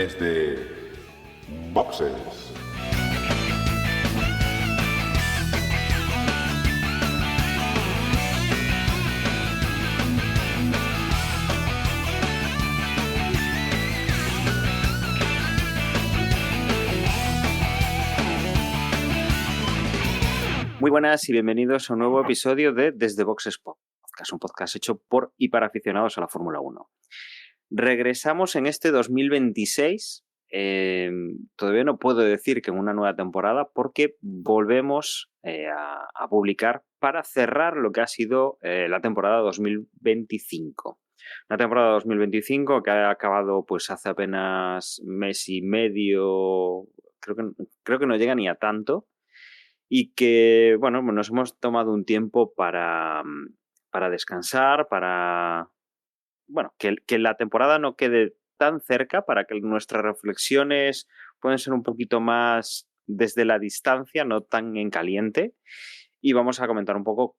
desde Boxes. Muy buenas y bienvenidos a un nuevo episodio de Desde Boxes Podcast, un podcast hecho por y para aficionados a la Fórmula 1. Regresamos en este 2026, todavía no puedo decir que en una nueva temporada, porque volvemos a publicar para cerrar lo que ha sido la temporada 2025. Una temporada 2025 que ha acabado pues hace apenas mes y medio, creo que no llega ni a tanto. Y que, bueno, nos hemos tomado un tiempo para descansar, para, bueno, que la temporada no quede tan cerca, para que nuestras reflexiones puedan ser un poquito más desde la distancia, no tan en caliente. Y vamos a comentar un poco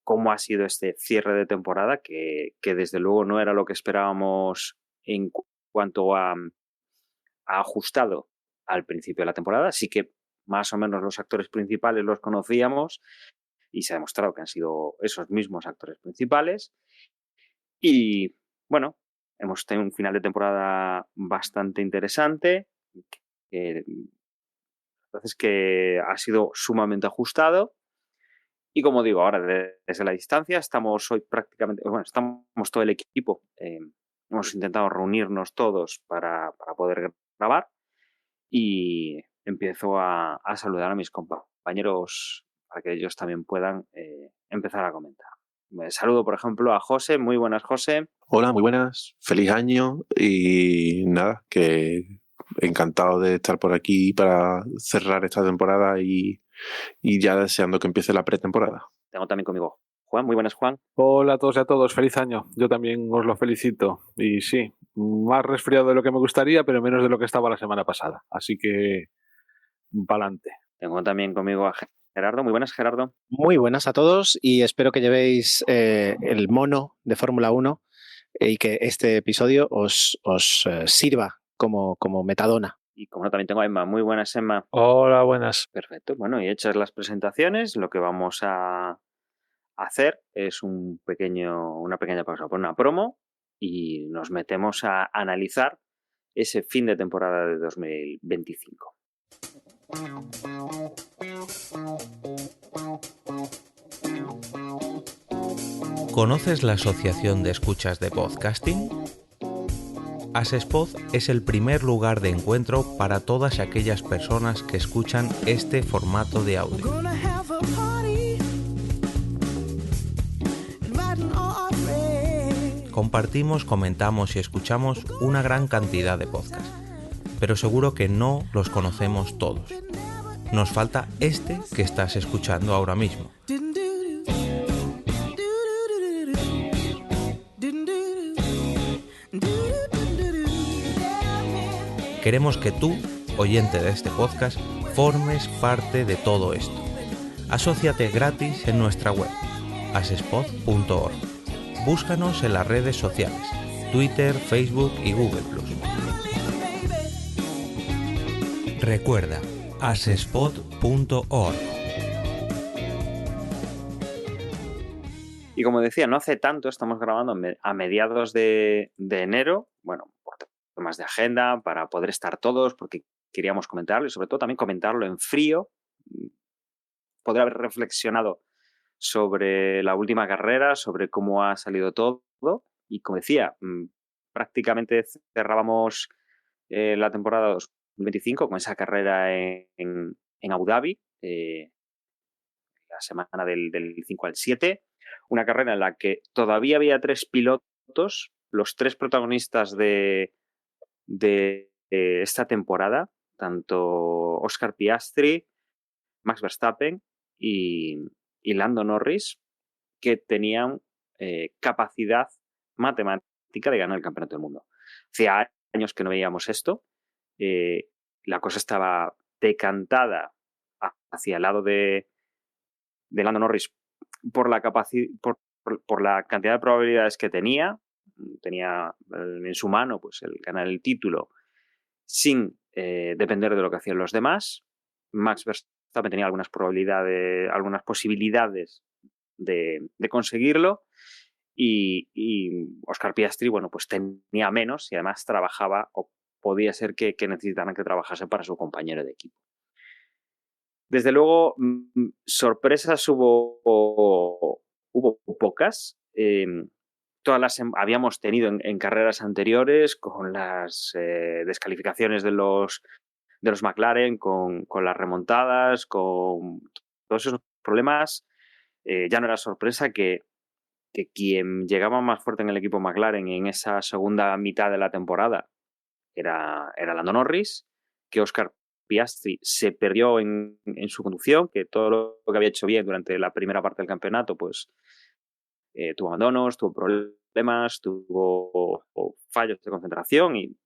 cómo ha sido este cierre de temporada, que desde luego no era lo que esperábamos en cuanto a ajustado al principio de la temporada. Así que más o menos los actores principales los conocíamos y se ha demostrado que han sido esos mismos actores principales. Y bueno, hemos tenido un final de temporada bastante interesante, entonces que ha sido sumamente ajustado. Y como digo, ahora desde la distancia estamos hoy prácticamente, bueno, estamos todo el equipo, hemos intentado reunirnos todos para poder grabar y empiezo a saludar a mis compañeros para que ellos también puedan empezar a comentar. Saludo, por ejemplo, a José. Muy buenas, José. Hola, muy buenas. Feliz año y nada, que encantado de estar por aquí para cerrar esta temporada y ya deseando que empiece la pretemporada. Tengo también conmigo Juan. Muy buenas, Juan. Hola a todos y a todos, feliz año. Yo también os lo felicito. Y sí, más resfriado de lo que me gustaría, pero menos de lo que estaba la semana pasada. Así que, pa'lante. Tengo también conmigo a Gerardo. Muy buenas, Gerardo. Muy buenas a todos y espero que llevéis el mono de Fórmula 1 y que este episodio os sirva como metadona. Y como no, también tengo a Emma. Muy buenas, Emma. Hola, buenas. Perfecto. Bueno, y hechas las presentaciones, lo que vamos a hacer es una pequeña pausa por una promo y nos metemos a analizar ese fin de temporada de 2025. ¿Conoces la Asociación de Escuchas de Podcasting? Asespod es el primer lugar de encuentro para todas aquellas personas que escuchan este formato de audio. Compartimos, comentamos y escuchamos una gran cantidad de podcasts, pero seguro que no los conocemos todos. Nos falta este que estás escuchando ahora mismo. Queremos que tú, oyente de este podcast, formes parte de todo esto. Asóciate gratis en nuestra web, asespod.org. Búscanos en las redes sociales, Twitter, Facebook y Google+. Recuerda, asespod.org. Y como decía, no hace tanto, estamos grabando a mediados de enero, bueno, por temas de agenda, para poder estar todos, porque queríamos comentarlo y sobre todo también comentarlo en frío, poder haber reflexionado sobre la última carrera, sobre cómo ha salido todo. Y como decía, prácticamente cerrábamos la temporada 2025 con esa carrera en Abu Dhabi, la semana del 5 al 7. Una carrera en la que todavía había 3 pilotos, los 3 protagonistas de esta temporada, tanto Oscar Piastri, Max Verstappen y Lando Norris, que tenían capacidad matemática de ganar el campeonato del mundo. Hacía años que no veíamos esto. La cosa estaba decantada hacia el lado de Lando Norris por la por la cantidad de probabilidades que tenía en su mano, pues el ganar el título sin depender de lo que hacían los demás. Max Verstappen tenía algunas posibilidades de conseguirlo y Oscar Piastri, bueno, pues tenía menos y además trabajaba o podía ser que necesitaran que trabajase para su compañero de equipo. Desde luego, sorpresas hubo pocas. Todas las habíamos tenido en carreras anteriores con las descalificaciones de los McLaren, con las remontadas, con todos esos problemas. Ya no era sorpresa que quien llegaba más fuerte en el equipo McLaren en esa segunda mitad de la temporada era Lando Norris, que Oscar Piastri se perdió en su conducción, que todo lo que había hecho bien durante la primera parte del campeonato, pues tuvo abandonos, tuvo problemas, tuvo fallos de concentración y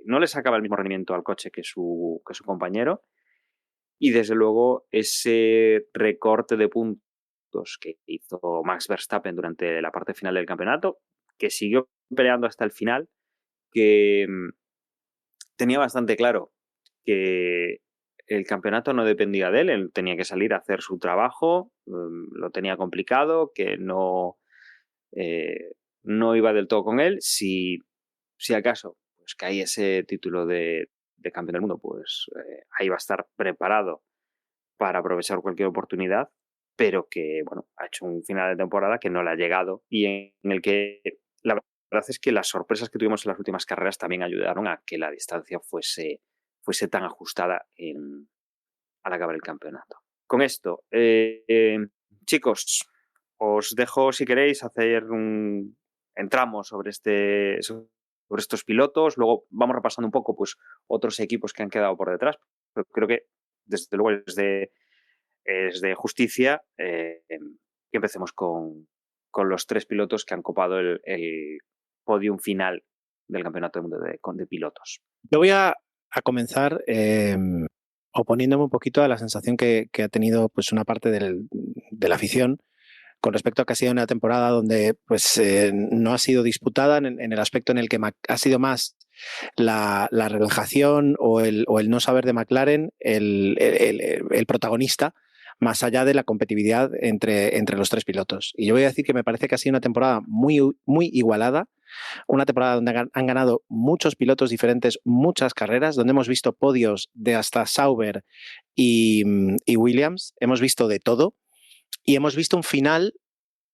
no le sacaba el mismo rendimiento al coche que su compañero. Y desde luego ese recorte de puntos que hizo Max Verstappen durante la parte final del campeonato, que siguió peleando hasta el final, que tenía bastante claro que el campeonato no dependía de él tenía que salir a hacer su trabajo, lo tenía complicado, que no iba del todo con él. Si acaso pues caía ese título de campeón del mundo, pues ahí va a estar preparado para aprovechar cualquier oportunidad, pero que bueno, ha hecho un final de temporada que no le ha llegado y en el que la verdad es que las sorpresas que tuvimos en las últimas carreras también ayudaron a que la distancia fuese tan ajustada al acabar el campeonato. Con esto, chicos, os dejo, si queréis, entramos sobre estos pilotos, luego vamos repasando un poco pues otros equipos que han quedado por detrás, pero creo que desde luego es de justicia que empecemos con los 3 pilotos que han copado el podium final del Campeonato del Mundo de pilotos. Yo voy a comenzar oponiéndome un poquito a la sensación que ha tenido pues una parte de la afición con respecto a que ha sido una temporada donde pues no ha sido disputada en el aspecto en el que ha sido más la relajación o el no saber de McLaren el protagonista, más allá de la competitividad entre los 3 pilotos. Y yo voy a decir que me parece que ha sido una temporada muy, muy igualada, una temporada donde han ganado muchos pilotos diferentes, muchas carreras, donde hemos visto podios de hasta Sauber y Williams, hemos visto de todo y hemos visto un final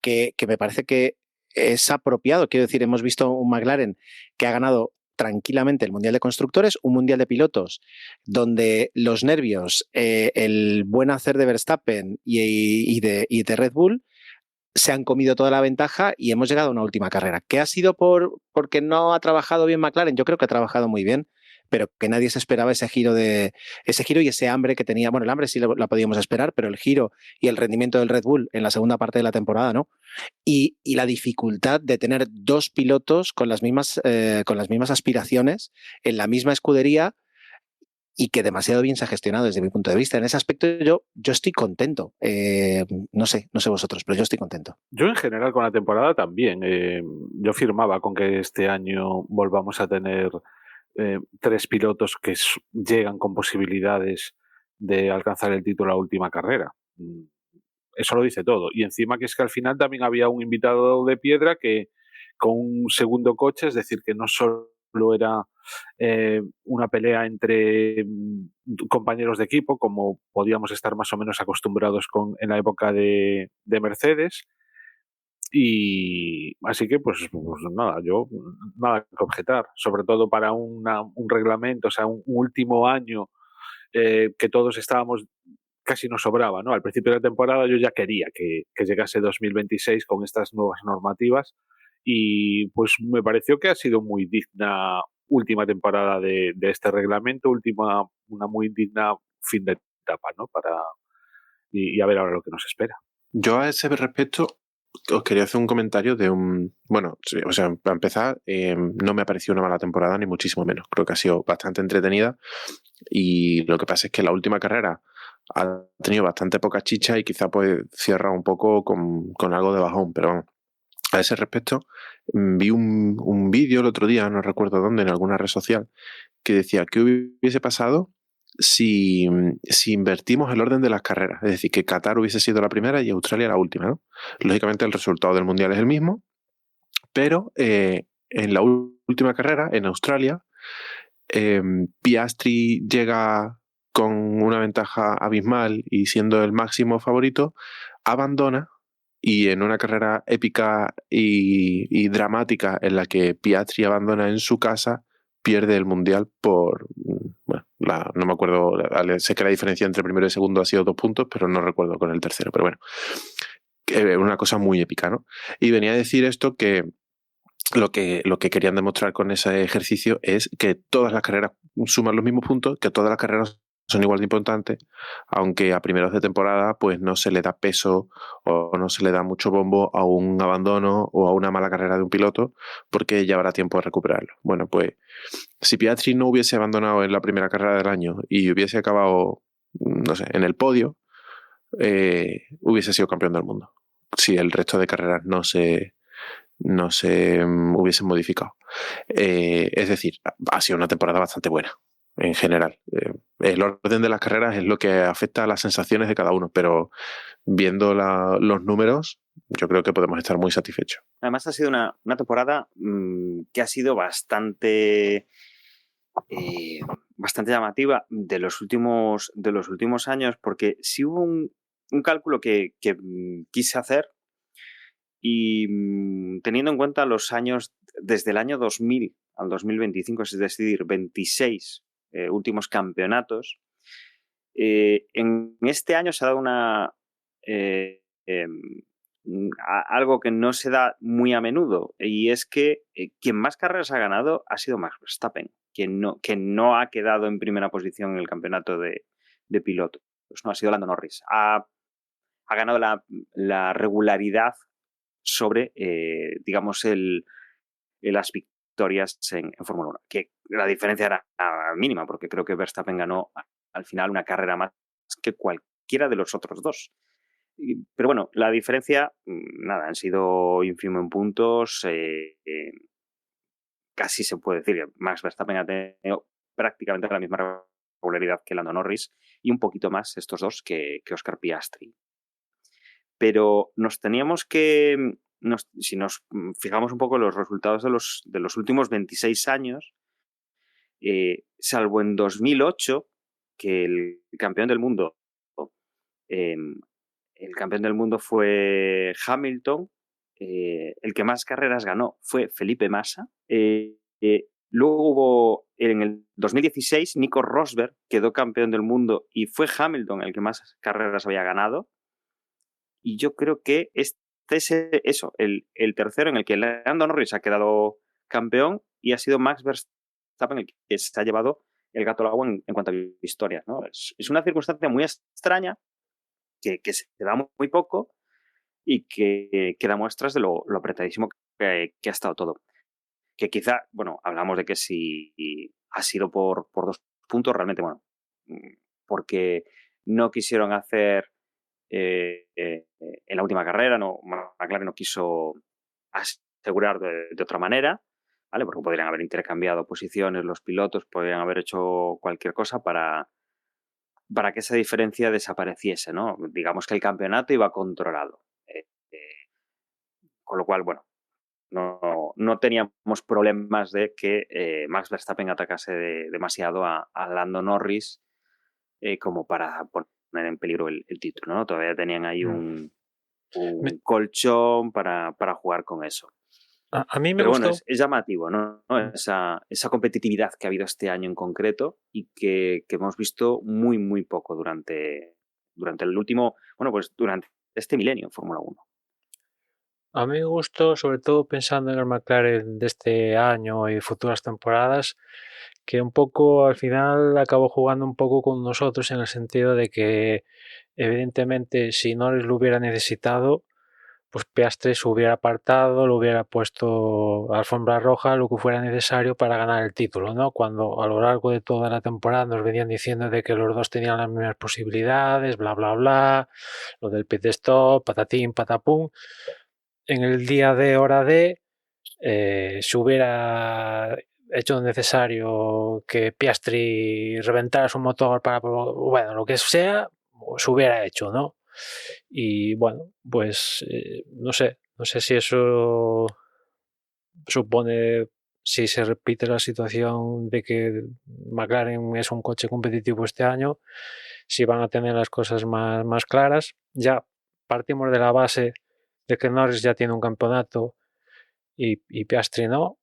que me parece que es apropiado. Quiero decir, hemos visto un McLaren que ha ganado tranquilamente el Mundial de Constructores, un Mundial de Pilotos donde los nervios, el buen hacer de Verstappen y de Red Bull se han comido toda la ventaja y hemos llegado a una última carrera. ¿Qué ha sido porque no ha trabajado bien McLaren? Yo creo que ha trabajado muy bien, pero que nadie se esperaba ese giro y ese hambre que tenía. Bueno, el hambre sí la podíamos esperar, pero el giro y el rendimiento del Red Bull en la segunda parte de la temporada, ¿no? Y la dificultad de tener 2 pilotos con las mismas aspiraciones en la misma escudería y que demasiado bien se ha gestionado desde mi punto de vista. En ese aspecto yo estoy contento. No sé vosotros, pero yo estoy contento. Yo en general con la temporada también. Yo firmaba con que este año volvamos a tener 3 pilotos que llegan con posibilidades de alcanzar el título a la última carrera. Eso lo dice todo. Y encima que es que al final también había un invitado de piedra que con un segundo coche, es decir, que no solo era una pelea entre compañeros de equipo, como podíamos estar más o menos acostumbrados en la época de Mercedes. Y así que pues nada, yo nada que objetar, sobre todo para un reglamento, o sea, un último año que todos estábamos, casi nos sobraba, ¿no? Al principio de la temporada yo ya quería que llegase 2026 con estas nuevas normativas y pues me pareció que ha sido muy digna última temporada de este reglamento, una muy digna fin de etapa, ¿no? Y a ver ahora lo que nos espera. Yo a ese respecto os quería hacer un comentario de bueno, o sea, para empezar, no me ha parecido una mala temporada, ni muchísimo menos. Creo que ha sido bastante entretenida y lo que pasa es que la última carrera ha tenido bastante poca chicha y quizá pues cierra un poco con algo de bajón, pero vamos. A ese respecto, vi un vídeo el otro día, no recuerdo dónde, en alguna red social, que decía qué hubiese pasado si invertimos el orden de las carreras. Es decir, que Qatar hubiese sido la primera y Australia la última, ¿no? Lógicamente el resultado del Mundial es el mismo, pero en la última carrera, en Australia, Piastri llega con una ventaja abismal y siendo el máximo favorito, abandona, y en una carrera épica y dramática en la que Piastri abandona en su casa, pierde el Mundial por... Bueno, no me acuerdo, sé que la diferencia entre primero y segundo ha sido 2 puntos, pero no recuerdo con el tercero, pero bueno, una cosa muy épica, ¿no? Y venía a decir esto que lo que querían demostrar con ese ejercicio es que todas las carreras suman los mismos puntos, que todas las carreras son igual de importantes, aunque a primeros de temporada pues no se le da peso o no se le da mucho bombo a un abandono o a una mala carrera de un piloto, porque ya habrá tiempo de recuperarlo. Bueno, pues si Piastri no hubiese abandonado en la primera carrera del año y hubiese acabado, no sé, en el podio, hubiese sido campeón del mundo, si el resto de carreras no se hubiesen modificado. Es decir, ha sido una temporada bastante buena en general. El orden de las carreras es lo que afecta a las sensaciones de cada uno, pero viendo los números, yo creo que podemos estar muy satisfechos. Además ha sido una temporada que ha sido bastante llamativa de los últimos años, porque sí hubo un cálculo que quise hacer, y teniendo en cuenta los años desde el año 2000 al 2025, es decir, 26 últimos campeonatos, en este año se ha dado algo que no se da muy a menudo, y es que quien más carreras ha ganado ha sido Max Verstappen, que no ha quedado en primera posición en el campeonato de pilotos. Pues no, ha sido Lando Norris. Ha ganado la regularidad sobre, digamos, las victorias en Fórmula 1, que la diferencia era mínima, porque creo que Verstappen ganó al final una carrera más que cualquiera de los otros dos. Pero bueno, la diferencia, nada, han sido ínfimo en puntos, casi se puede decir que Max Verstappen ha tenido prácticamente la misma regularidad que Lando Norris, y un poquito más estos dos que Oscar Piastri. Pero si nos fijamos un poco en los resultados de los últimos 26 años, salvo en 2008, que el campeón del mundo fue Hamilton, el que más carreras ganó fue Felipe Massa. Luego hubo, en el 2016, Nico Rosberg quedó campeón del mundo y fue Hamilton el que más carreras había ganado. Y yo creo que este es el tercero en el que Lando Norris ha quedado campeón y ha sido Max Verstappen el que se ha llevado el gato al agua en cuanto a historias, ¿no? Es una circunstancia muy extraña que se da muy poco y que da muestras de lo apretadísimo que ha estado todo. Que quizá, bueno, hablamos de que si ha sido por 2 puntos, realmente, bueno, porque no quisieron hacer en la última carrera, McLaren no quiso asegurar de otra manera, ¿vale? Porque podrían haber intercambiado posiciones los pilotos, podrían haber hecho cualquier cosa para que esa diferencia desapareciese, ¿no? Digamos que el campeonato iba controlado. Con lo cual, bueno, no teníamos problemas de que Max Verstappen atacase demasiado a Lando Norris como para poner en peligro el título, ¿no? Todavía tenían ahí un colchón para jugar con eso. A mí me Pero gustó. Bueno, es llamativo, ¿no? Esa competitividad que ha habido este año en concreto y que hemos visto muy, muy poco durante el último, bueno, pues durante este milenio en Fórmula 1. A mí me gustó, sobre todo pensando en el McLaren de este año y de futuras temporadas, que un poco al final acabó jugando un poco con nosotros en el sentido de que evidentemente si Norris lo hubiera necesitado, pues Piastri se hubiera apartado, lo hubiera puesto alfombra roja, lo que fuera necesario para ganar el título, ¿no? Cuando a lo largo de toda la temporada nos venían diciendo de que los dos tenían las mismas posibilidades, bla, bla, bla, lo del pit stop, patatín, patapum. En el día de hora D se hubiera hecho necesario que Piastri reventara su motor para, bueno, lo que sea, se hubiera hecho, ¿no? Y bueno, pues no sé si eso supone, si se repite la situación de que McLaren es un coche competitivo este año, si van a tener las cosas más claras. Ya partimos de la base de que Norris ya tiene un campeonato y Piastri no,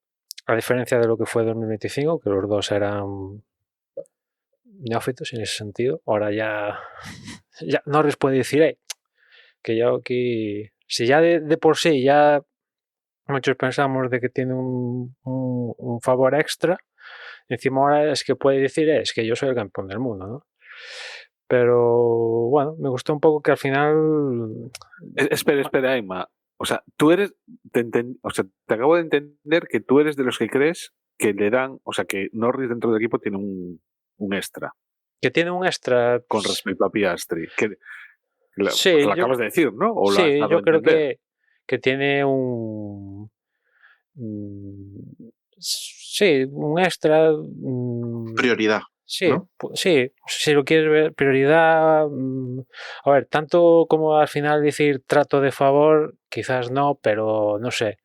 a diferencia de lo que fue 2025, que los dos eran neófitos en ese sentido. Ahora ya Norris puede decir, que yo aquí, si ya de por sí ya muchos pensamos de que tiene un favor extra, encima ahora es que puede decir es que yo soy el campeón del mundo, ¿no? Pero bueno, me gustó un poco que al final... Espera, Emma. O sea, tú eres, te acabo de entender que tú eres de los que crees que le dan, o sea, que Norris dentro del equipo tiene un extra. Que tiene un extra... Con respecto a Piastri. Sí, lo acabas de decir, ¿no? ¿O sí, yo creo entender? que tiene un... sí, un extra... Prioridad. Sí, ¿no? sí, si lo quieres ver, prioridad. A ver, tanto como al final decir trato de favor, quizás no, pero no sé.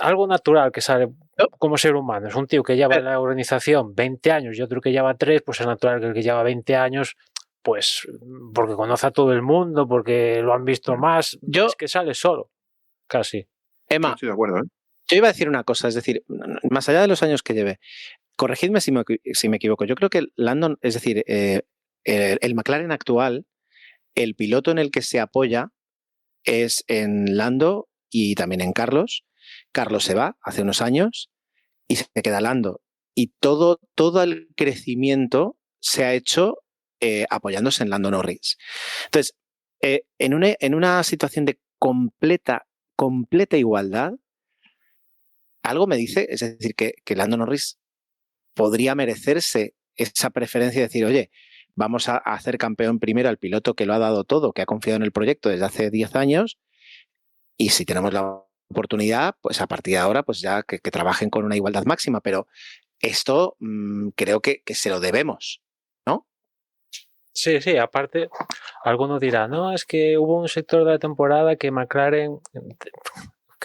Algo natural que sale como ser humano. Es un tío que lleva en la organización 20 años y otro que lleva 3, pues es natural que el que lleva 20 años, pues porque conoce a todo el mundo, porque lo han visto más, es que sale solo, casi. Emma, estoy de acuerdo, ¿eh? Yo iba a decir una cosa, es decir, más allá de los años que lleve, corregidme si me equivoco, yo creo que Landon, es decir, el McLaren actual, el piloto en el que se apoya es en Lando y también en Carlos. Carlos se va hace unos años y se queda Lando. Y todo el crecimiento se ha hecho apoyándose en Lando Norris. Entonces, en una situación de completa igualdad, algo me dice, es decir, que Lando Norris podría merecerse esa preferencia de decir, oye, vamos a hacer campeón primero al piloto que lo ha dado todo, que ha confiado en el proyecto desde hace 10 años, y si tenemos la oportunidad, pues a partir de ahora, pues ya que trabajen con una igualdad máxima, pero esto creo que se lo debemos, ¿no? Sí, aparte, alguno dirá, no, es que hubo un sector de la temporada que McLaren,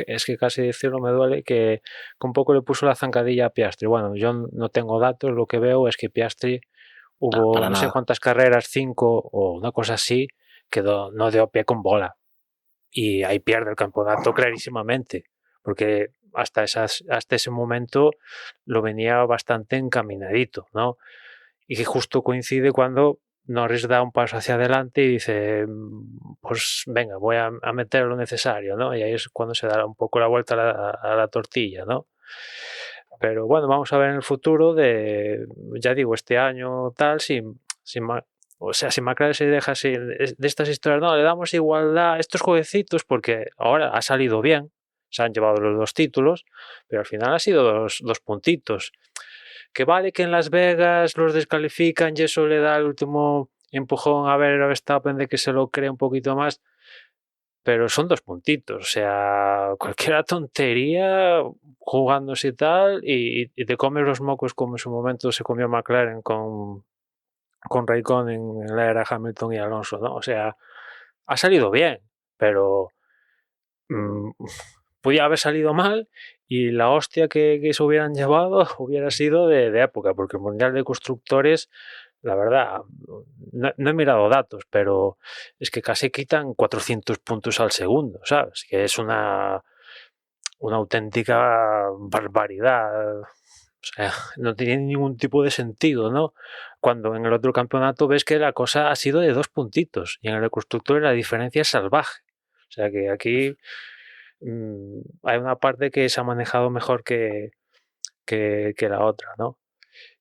es que casi decirlo me duele, que un poco le puso la zancadilla a Piastri. Bueno, yo no tengo datos, lo que veo es que Piastri hubo no sé cuántas carreras, 5 o una cosa así, quedó no dio pie con bola. Y ahí pierde el campeonato clarísimamente, porque hasta ese momento lo venía bastante encaminadito, ¿no? Y que justo coincide cuando Norris da un paso hacia adelante y dice, pues venga, voy a meter lo necesario, ¿no? Y ahí es cuando se da un poco la vuelta a la tortilla, ¿no? Pero bueno, vamos a ver en el futuro ya digo, este año tal, o sea, si McLaren se deja así de estas historias, no, le damos igualdad a estos jueguecitos porque ahora ha salido bien, se han llevado los 2 títulos, pero al final ha sido dos puntitos. Que vale que en Las Vegas los descalifican y eso le da el último empujón a Verstappen de que se lo cree un poquito más, pero son 2 puntitos, o sea, cualquier tontería jugándose y tal, y te comes los mocos como en su momento se comió McLaren con Raikkonen en la era Hamilton y Alonso, ¿no? O sea, ha salido bien, pero podía haber salido mal y la hostia que se hubieran llevado hubiera sido de época, porque el Mundial de Constructores, la verdad, no he mirado datos, pero es que casi quitan 400 puntos al segundo, ¿sabes? Que es una auténtica barbaridad. O sea, no tiene ningún tipo de sentido, ¿no? Cuando en el otro campeonato ves que la cosa ha sido de 2 puntitos y en el de constructores la diferencia es salvaje. O sea que aquí hay una parte que se ha manejado mejor que la otra, ¿no?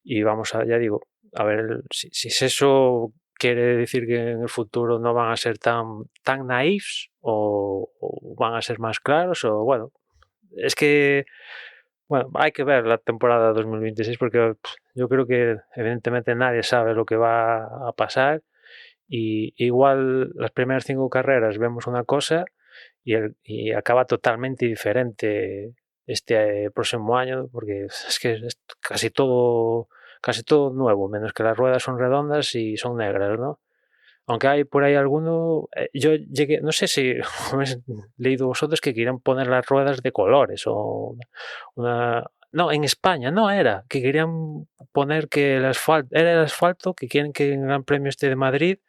Y vamos a, ya digo, a ver si eso quiere decir que en el futuro no van a ser tan naifs o van a ser más claros o bueno, es que bueno, hay que ver la temporada 2026 porque yo creo que evidentemente nadie sabe lo que va a pasar y igual las primeras 5 carreras vemos una cosa y acaba totalmente diferente este próximo año, porque es que es casi todo nuevo, menos que las ruedas son redondas y son negras, ¿no? Aunque hay por ahí alguno, yo llegué, no sé si habéis leído vosotros que querían poner las ruedas de colores o no, en España no era, que querían poner que el asfalto, que quieren que en el Gran Premio de Madrid,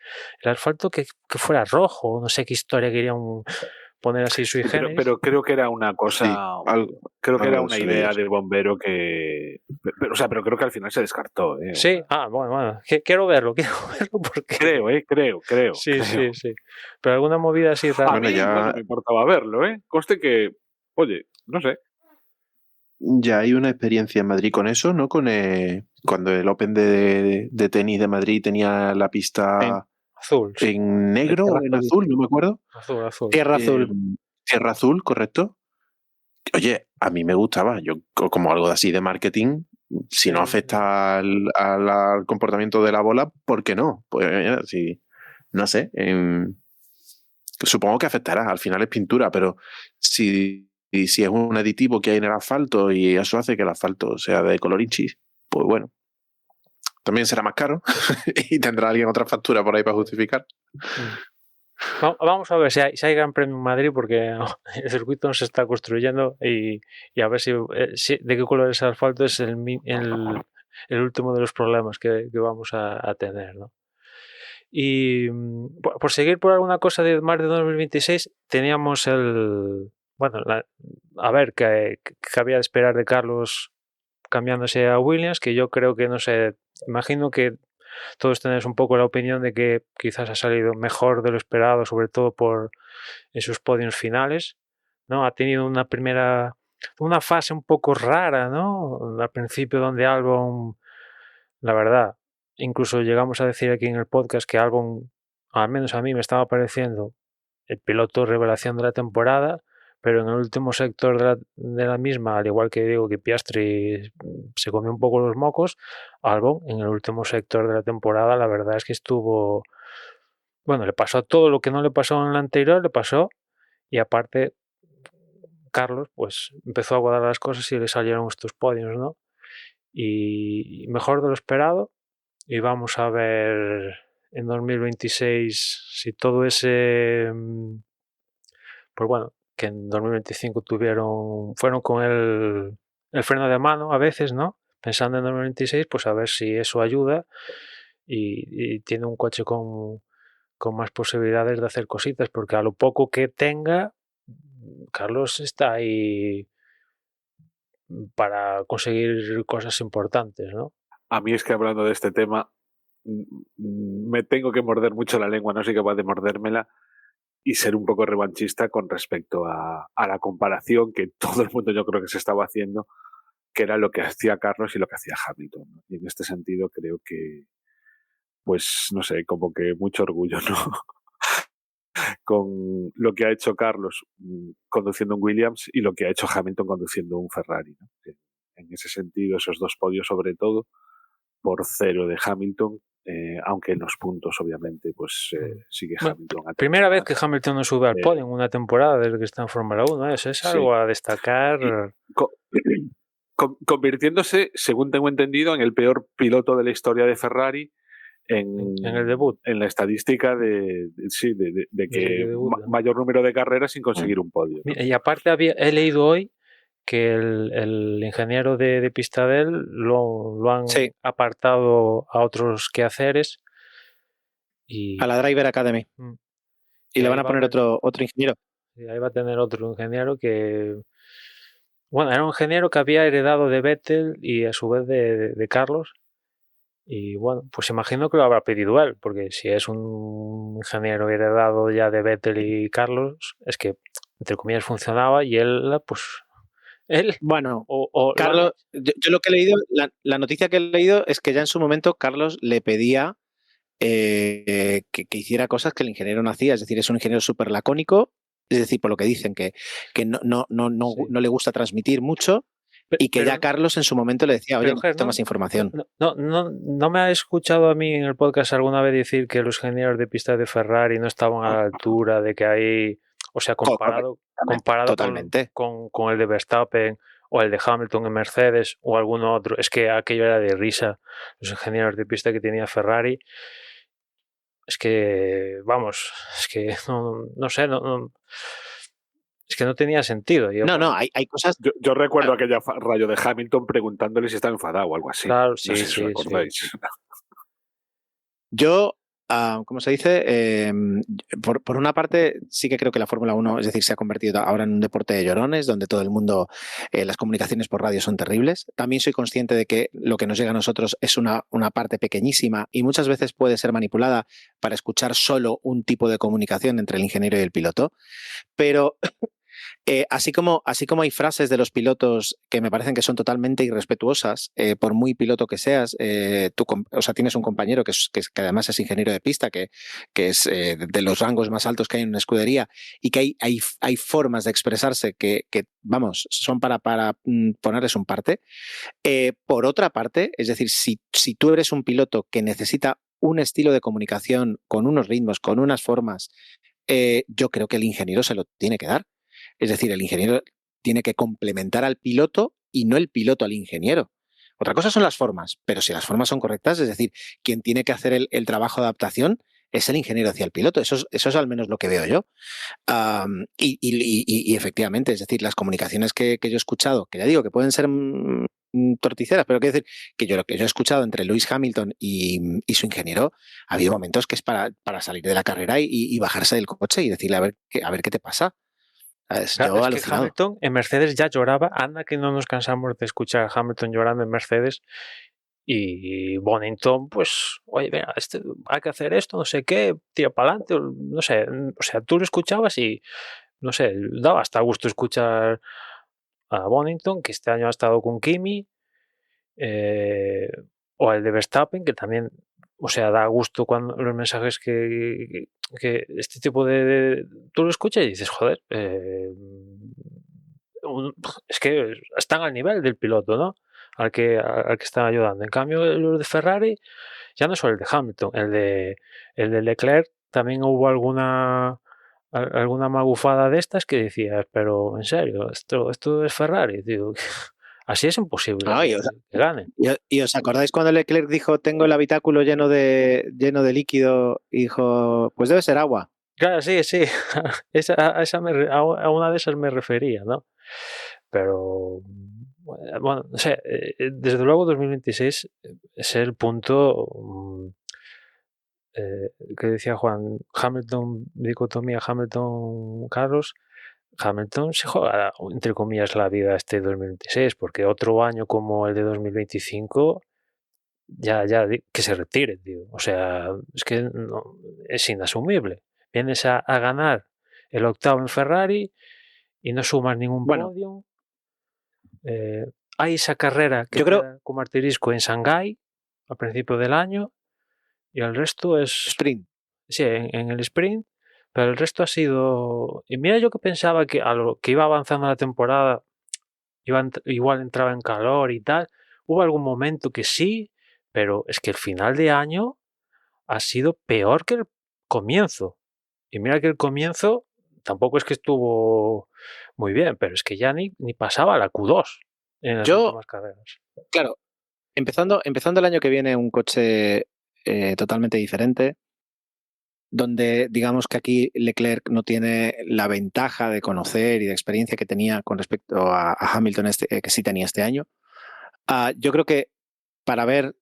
el asfalto que fuera rojo, no sé qué historia querían poner así sui generis. Pero creo que era una cosa, Sí, creo que era algo una de eso idea leí. del bombero que, pero creo que al final se descartó. Sí, bueno, quiero verlo porque Creo. sí, sí. Pero alguna movida así rara. A mí igual no me importaba verlo, Conste que, oye, no sé. Ya hay una experiencia en Madrid con eso, ¿no? Cuando el Open de tenis de Madrid tenía la pista Azul. Sí. en negro o en azul, no me acuerdo. Azul. Tierra azul. Tierra azul, correcto. Oye, a mí me gustaba. Yo, como algo así de marketing, si no afecta al comportamiento de la bola, ¿por qué no? Pues sí, no sé. Supongo que afectará. Al final es pintura, pero si es un aditivo que hay en el asfalto y eso hace que el asfalto sea de color hinchis, pues bueno. También será más caro y tendrá alguien otra factura por ahí para justificar. Vamos a ver si hay Gran Premio en Madrid, porque el circuito no se está construyendo y a ver si de qué color es el asfalto es el último de los problemas que vamos a tener, ¿no? Y por seguir por alguna cosa de más de 2026, teníamos a ver qué había de esperar de Carlos cambiándose a Williams, que yo creo que, no sé, imagino que todos tenéis un poco la opinión de que quizás ha salido mejor de lo esperado, sobre todo en sus podios finales, ¿no? Ha tenido una fase un poco rara, ¿no? Al principio donde Albon, la verdad, incluso llegamos a decir aquí en el podcast que Albon, al menos a mí me estaba pareciendo el piloto revelación de la temporada, pero en el último sector de la misma, al igual que digo que Piastri se comió un poco los mocos, Albon en el último sector de la temporada la verdad es que estuvo, bueno, le pasó todo lo que no le pasó en la anterior, le pasó, y aparte Carlos pues empezó a guardar las cosas y le salieron estos podios, ¿no? Y mejor de lo esperado, y vamos a ver en 2026 si todo ese, pues bueno, que en 2025 fueron con el freno de mano a veces, ¿no? Pensando en 2026, pues a ver si eso ayuda y tiene un coche con más posibilidades de hacer cositas, porque a lo poco que tenga, Carlos está ahí para conseguir cosas importantes, ¿no? A mí es que hablando de este tema, me tengo que morder mucho la lengua, no soy capaz de mordérmela, y ser un poco revanchista con respecto a la comparación que todo el mundo yo creo que se estaba haciendo, que era lo que hacía Carlos y lo que hacía Hamilton, ¿no? Y en este sentido creo que, pues no sé, como que mucho orgullo, ¿no? Con lo que ha hecho Carlos conduciendo un Williams y lo que ha hecho Hamilton conduciendo un Ferrari, ¿no? En ese sentido, esos dos podios sobre todo, por 0 de Hamilton, aunque en los puntos obviamente pues sigue Hamilton. Primera vez que Hamilton no sube al podio en una temporada desde que está en Fórmula 1, eso es algo a destacar. Convirtiéndose, según tengo entendido, en el peor piloto de la historia de Ferrari en el debut, en la estadística de que debut, mayor número de carreras sin conseguir un podio, ¿no? Y aparte he leído hoy que el ingeniero de pista de él lo han apartado a otros quehaceres a la Driver Academy y le van a poner otro ingeniero. Y ahí va a tener otro ingeniero que, bueno, era un ingeniero que había heredado de Vettel y a su vez de Carlos. Y bueno, pues imagino que lo habrá pedido él, porque si es un ingeniero heredado ya de Vettel y Carlos, es que entre comillas funcionaba y él, pues bueno, Carlos, yo lo que he leído, la noticia que he leído es que ya en su momento Carlos le pedía que hiciera cosas que el ingeniero no hacía, es decir, es un ingeniero súper lacónico, es decir, por lo que dicen, que no le gusta transmitir mucho. Y que ya Carlos en su momento le decía, oye, necesito más información. No me ha escuchado a mí en el podcast alguna vez decir que los ingenieros de pista de Ferrari no estaban a la altura de que hay, o sea, comparado comparado Totalmente. con el de Verstappen o el de Hamilton en Mercedes o alguno otro. Es que aquello era de risa. Los ingenieros de pista que tenía Ferrari. Es que, vamos, es que no sé, es que no tenía sentido. No, hay cosas. Yo recuerdo aquella rayo de Hamilton preguntándole si estaba enfadado o algo así. Claro, No sé si os acordáis. Yo, ¿cómo se dice? Por una parte, sí que creo que la Fórmula 1, es decir, se ha convertido ahora en un deporte de llorones, donde todo el mundo, las comunicaciones por radio son terribles. También soy consciente de que lo que nos llega a nosotros es una parte pequeñísima y muchas veces puede ser manipulada para escuchar solo un tipo de comunicación entre el ingeniero y el piloto. Pero así como hay frases de los pilotos que me parecen que son totalmente irrespetuosas, por muy piloto que seas, tienes un compañero que además es ingeniero de pista, que es de los rangos más altos que hay en una escudería, y que hay formas de expresarse que vamos, son para ponerles un parte. Por otra parte, es decir, si tú eres un piloto que necesita un estilo de comunicación con unos ritmos, con unas formas, yo creo que el ingeniero se lo tiene que dar. Es decir, el ingeniero tiene que complementar al piloto y no el piloto al ingeniero. Otra cosa son las formas, pero si las formas son correctas, es decir, quien tiene que hacer el trabajo de adaptación es el ingeniero hacia el piloto. Eso es al menos lo que veo yo. Y efectivamente, es decir, las comunicaciones que yo he escuchado, que ya digo que pueden ser torticeras, pero quiero decir que lo que yo he escuchado entre Lewis Hamilton y su ingeniero, ha habido momentos que es para salir de la carrera y bajarse del coche y decirle a ver qué te pasa. Claro, es que Hamilton en Mercedes ya lloraba. Anda que no nos cansamos de escuchar a Hamilton llorando en Mercedes. Y Bonington, pues, oye, venga, hay que hacer esto, no sé qué, tira para adelante, no sé. O sea, tú lo escuchabas y, no sé, daba hasta gusto escuchar a Bonington, que este año ha estado con Kimi, o el de Verstappen, que también, o sea, da gusto cuando los mensajes que este tipo tú lo escuchas y dices, joder, es que están al nivel del piloto, ¿no? Al que están ayudando. En cambio, los de Ferrari, ya no solo el de Hamilton, el de Leclerc, también hubo alguna magufada de estas que decías, pero en serio, esto es Ferrari, tío. Así es imposible que gane. ¿Y os acordáis cuando Leclerc dijo, tengo el habitáculo lleno de líquido, y dijo, pues debe ser agua? Claro, sí. A una de esas me refería, ¿no? Pero, bueno, no sé, desde luego 2026 es el punto que decía Juan, Hamilton, dicotomía Hamilton-Carlos. Hamilton se juega, entre comillas, la vida este 2026, porque otro año como el de 2025, ya que se retire, tío. O sea, es que no, es inasumible. Vienes a ganar el octavo en Ferrari y no sumas ningún podio. Hay esa carrera que queda como asterisco en Shanghái al principio del año y el resto es sprint. Sí, en el sprint, pero el resto ha sido. Y mira, yo que pensaba que a lo que iba avanzando la temporada igual entraba en calor y tal. Hubo algún momento que sí, pero es que el final de año ha sido peor que el comienzo. Y mira que el comienzo tampoco es que estuvo muy bien, pero es que ya ni pasaba la Q2 en las últimas carreras. Claro, empezando el año que viene un coche totalmente diferente, donde digamos que aquí Leclerc no tiene la ventaja de conocer y de experiencia que tenía con respecto a Hamilton que sí tenía este año. Yo creo que para ver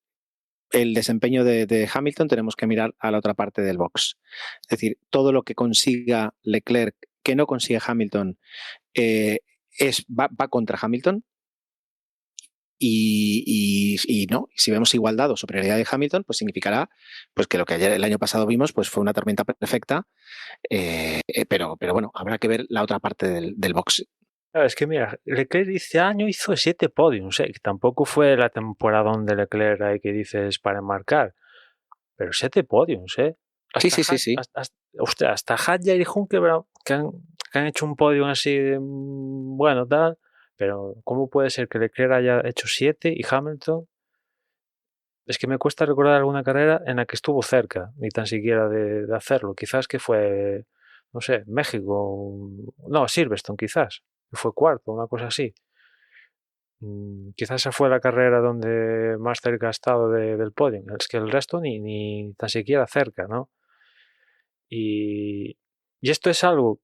el desempeño de Hamilton tenemos que mirar a la otra parte del box. Es decir, todo lo que consiga Leclerc que no consigue Hamilton va contra Hamilton. Y no, si vemos igualdad o superioridad de Hamilton, pues significará pues que lo que el año pasado vimos pues fue una tormenta perfecta, pero bueno, habrá que ver la otra parte del box. Claro, es que mira, Leclerc este año hizo 7 podiums, que tampoco fue la temporada donde Leclerc ahí que dices para enmarcar, pero 7 podiums, Sí. Hasta Hadjar y Hülkenberg que han hecho un podium así, bueno, tal. Pero ¿cómo puede ser que Leclerc haya hecho 7 y Hamilton? Es que me cuesta recordar alguna carrera en la que estuvo cerca, ni tan siquiera de hacerlo. Quizás que fue no sé, México, no, Silverstone quizás, que fue cuarto, una cosa así. Quizás esa fue la carrera donde más cerca ha estado del podio. Es que el resto ni tan siquiera cerca, ¿no? Y esto es algo,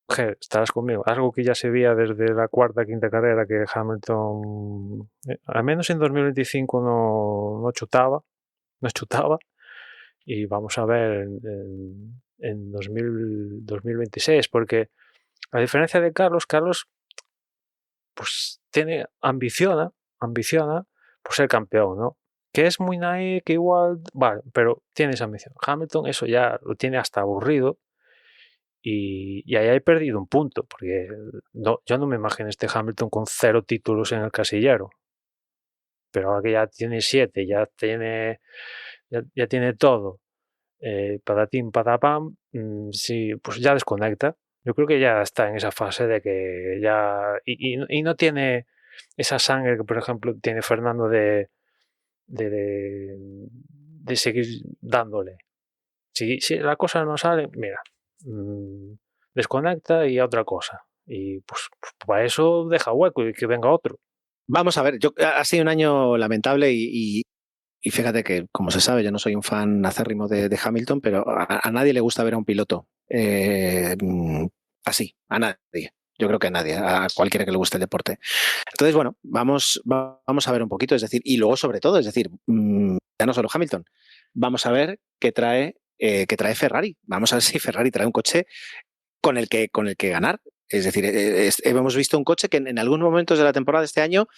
estarás conmigo, algo que ya se veía desde la cuarta, quinta carrera, que Hamilton, al menos en 2025 no chutaba, y vamos a ver en 2026, porque a diferencia de Carlos pues ambiciona por ser campeón, ¿no? Que es muy naive, que igual, vale, pero tiene esa ambición. Hamilton eso ya lo tiene hasta aburrido y ahí he perdido un punto, porque yo no me imagino este Hamilton con 0 títulos en el casillero. Pero ahora que ya tiene 7, ya tiene todo, patatín, patapam, sí, pues ya desconecta. Yo creo que ya está en esa fase de que ya... Y no tiene esa sangre que, por ejemplo, tiene Fernando de seguir dándole. Si la cosa no sale, mira, desconecta y a otra cosa. Y pues para eso deja hueco y que venga otro. Vamos a ver, ha sido un año lamentable y fíjate que, como se sabe, yo no soy un fan acérrimo de Hamilton, pero a nadie le gusta ver a un piloto así, a nadie. Yo creo que a nadie, a cualquiera que le guste el deporte. Entonces, bueno, vamos a ver un poquito, es decir, y luego sobre todo, es decir, ya no solo Hamilton, vamos a ver qué trae Ferrari. Vamos a ver si Ferrari trae un coche con el que ganar. Es decir, hemos visto un coche que en algunos momentos de la temporada de este año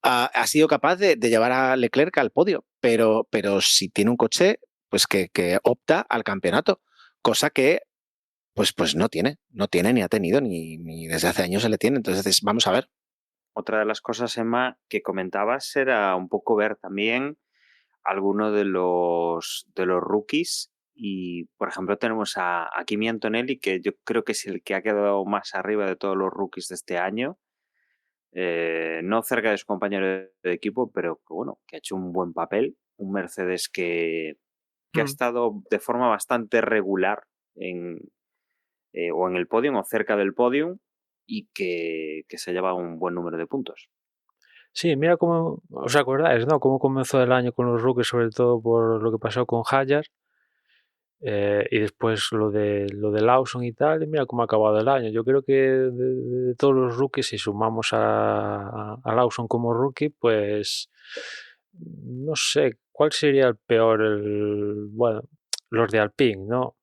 ha sido capaz de llevar a Leclerc al podio, pero si tiene un coche pues que opta al campeonato, cosa que pues no tiene ni ha tenido ni desde hace años se le tiene. Entonces vamos a ver. Otra de las cosas, Emma, que comentabas era un poco ver también alguno de los rookies. Y, por ejemplo, tenemos a Kimi Antonelli, que yo creo que es el que ha quedado más arriba de todos los rookies de este año. No cerca de su compañero de equipo, pero que, bueno, que ha hecho un buen papel. Un Mercedes que ha estado de forma bastante regular o en el podium o cerca del podium y que se lleva un buen número de puntos. Sí, mira cómo, ¿os acordáis, no? Cómo comenzó el año con los rookies, sobre todo por lo que pasó con Hadjar. Y después lo de Lawson y tal, y mira cómo ha acabado el año. Yo creo que de todos los rookies, si sumamos a Lawson como rookie, pues no sé cuál sería el peor. Bueno, los de Alpine, ¿no?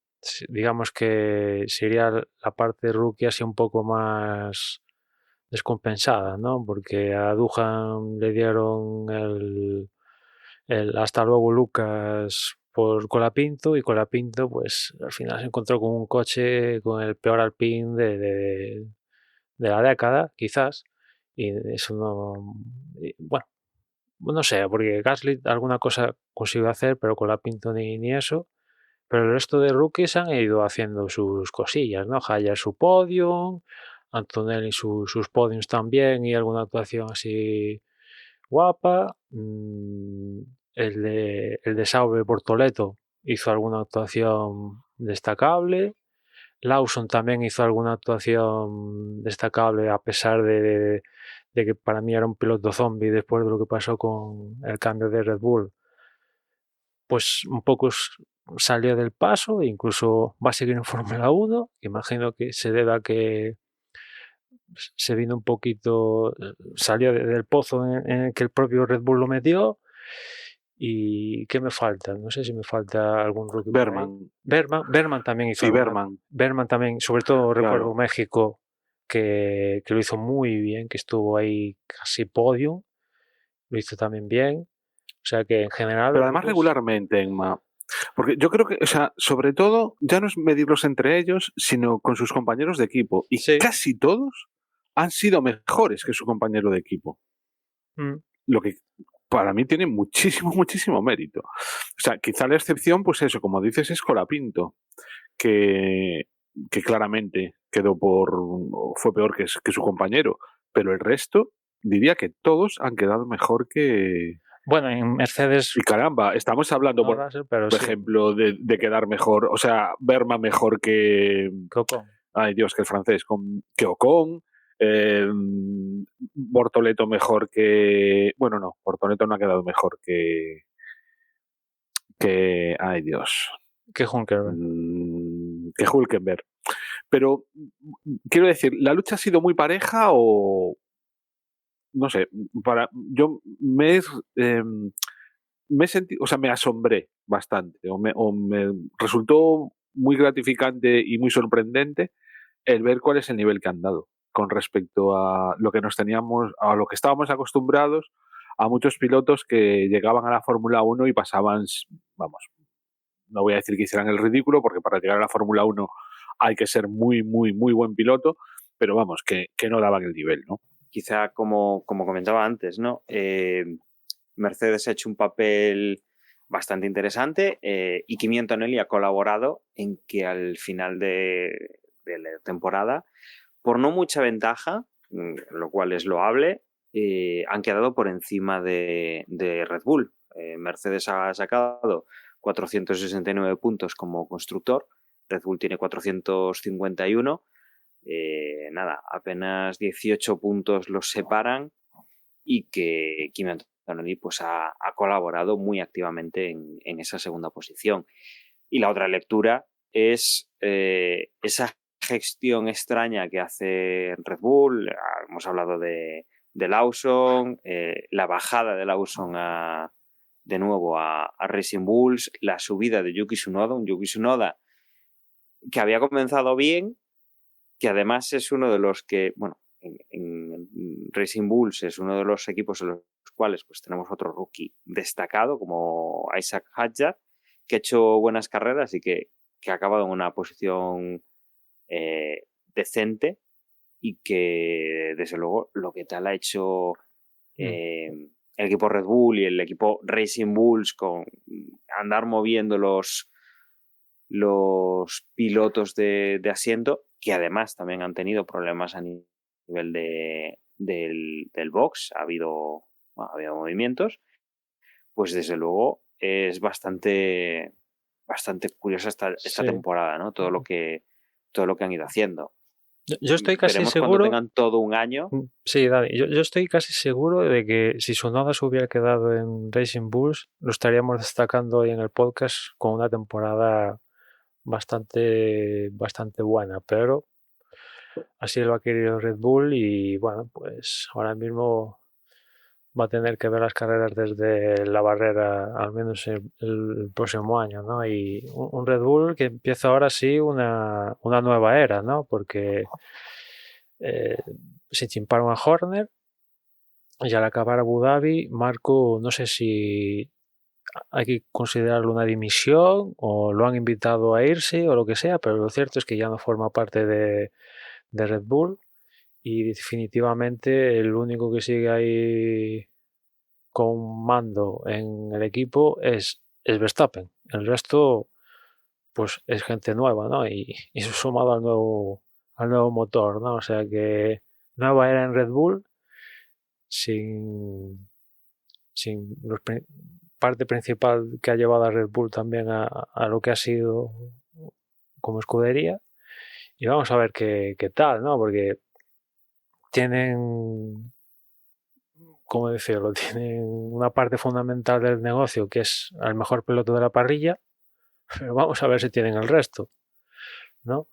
Digamos que sería la parte rookie así un poco más descompensada, ¿no? Porque a Duhan le dieron el hasta luego Lucas por Colapinto, y Colapinto pues al final se encontró con un coche con el peor Alpine de la década, quizás, y eso no... Bueno, no sé, porque Gasly alguna cosa consiguió hacer, pero Colapinto ni eso. Pero el resto de rookies han ido haciendo sus cosillas, ¿no? Hadjar su podium, Antonelli sus podiums también y alguna actuación así guapa. El de Sauber Bortoleto hizo alguna actuación destacable. Lawson también hizo alguna actuación destacable, a pesar de que para mí era un piloto zombie después de lo que pasó con el cambio de Red Bull. Pues un poco salió del paso, incluso va a seguir en Fórmula 1. Imagino que se debe a que se vino un poquito, salió del pozo en el que el propio Red Bull lo metió. ¿Y qué me falta? No sé si me falta algún rookie. Berman también hizo. Sí, Berman también, sobre todo recuerdo México, que lo hizo muy bien, que estuvo ahí casi podium, lo hizo también bien. O sea que en general... Pero además regularmente, Emma. Porque yo creo que, o sea, sobre todo, ya no es medirlos entre ellos, sino con sus compañeros de equipo. Y sí, casi todos han sido mejores que su compañero de equipo. Lo que para mí tiene muchísimo, muchísimo mérito. O sea, quizá la excepción, pues eso, como dices, es Colapinto, que claramente fue peor que su compañero. Pero el resto, diría que todos han quedado mejor que Bueno, en Mercedes Y caramba, estamos hablando, no por Russell, pero por sí, ejemplo, de quedar mejor, o sea, Berma mejor que, Ocon. ay Dios, que el francés, que Ocon, Bortoleto mejor que, bueno, no, Bortoleto no ha quedado mejor que ay Dios, Que Hülkenberg. que Hülkenberg. Pero quiero decir, ¿la lucha ha sido muy pareja o no sé? Yo me he sentido, o sea, me asombré bastante, o me resultó muy gratificante y muy sorprendente el ver cuál es el nivel que han dado con respecto a lo que nos teníamos, a lo que estábamos acostumbrados, a muchos pilotos que llegaban a la Fórmula 1 y pasaban, vamos, no voy a decir que hicieran el ridículo, porque para llegar a la Fórmula 1 hay que ser muy, muy, muy buen piloto, pero vamos, que no daban el nivel, ¿no? Quizá como comentaba antes, ¿no? Mercedes ha hecho un papel bastante interesante y Kimi Antonelli ha colaborado en que al final de la temporada, por no mucha ventaja, lo cual es loable, han quedado por encima de Red Bull. Mercedes ha sacado 469 puntos como constructor, Red Bull tiene 451. Nada, apenas 18 puntos los separan y que Kimi Antonelli pues ha colaborado muy activamente en esa segunda posición. Y la otra lectura es esa gestión extraña que hace Red Bull. Hemos hablado de Lawson, la bajada de Lawson de nuevo a Racing Bulls, la subida de Yuki Tsunoda, un Yuki Tsunoda que había comenzado bien, que además es uno de los que, bueno, en Racing Bulls es uno de los equipos en los cuales pues tenemos otro rookie destacado como Isaac Hadjar, que ha hecho buenas carreras y que ha acabado en una posición decente y que desde luego lo que tal ha hecho el equipo Red Bull y el equipo Racing Bulls con andar moviendo los pilotos de asiento, que además también han tenido problemas a nivel del box, ha habido movimientos, pues desde luego es bastante curiosa esta Sí. temporada, ¿no? Todo lo que han ido haciendo. Yo estoy casi Veremos seguro. cuando tengan todo un año. Sí, Dani, yo estoy casi seguro de que si Tsunoda se hubiera quedado en Racing Bulls, lo estaríamos destacando hoy en el podcast con una temporada bastante buena, pero así lo ha querido Red Bull y bueno, pues ahora mismo va a tener que ver las carreras desde la barrera, al menos el próximo año, ¿no? Y un Red Bull que empieza ahora sí una nueva era, ¿no? Porque se chimparon a Horner y al acabar Abu Dhabi, Marco, no sé si hay que considerarlo una dimisión o lo han invitado a irse o lo que sea, pero lo cierto es que ya no forma parte de Red Bull y definitivamente el único que sigue ahí con mando en el equipo es Verstappen. El resto pues es gente nueva, ¿no? Y eso sumado al nuevo motor, ¿no? O sea que nueva era en Red Bull sin parte principal que ha llevado a Red Bull también a lo que ha sido como escudería. Y vamos a ver qué tal, ¿no? Porque tienen, ¿cómo decirlo? Tienen una parte fundamental del negocio que es el mejor piloto de la parrilla, pero vamos a ver si tienen el resto, ¿no?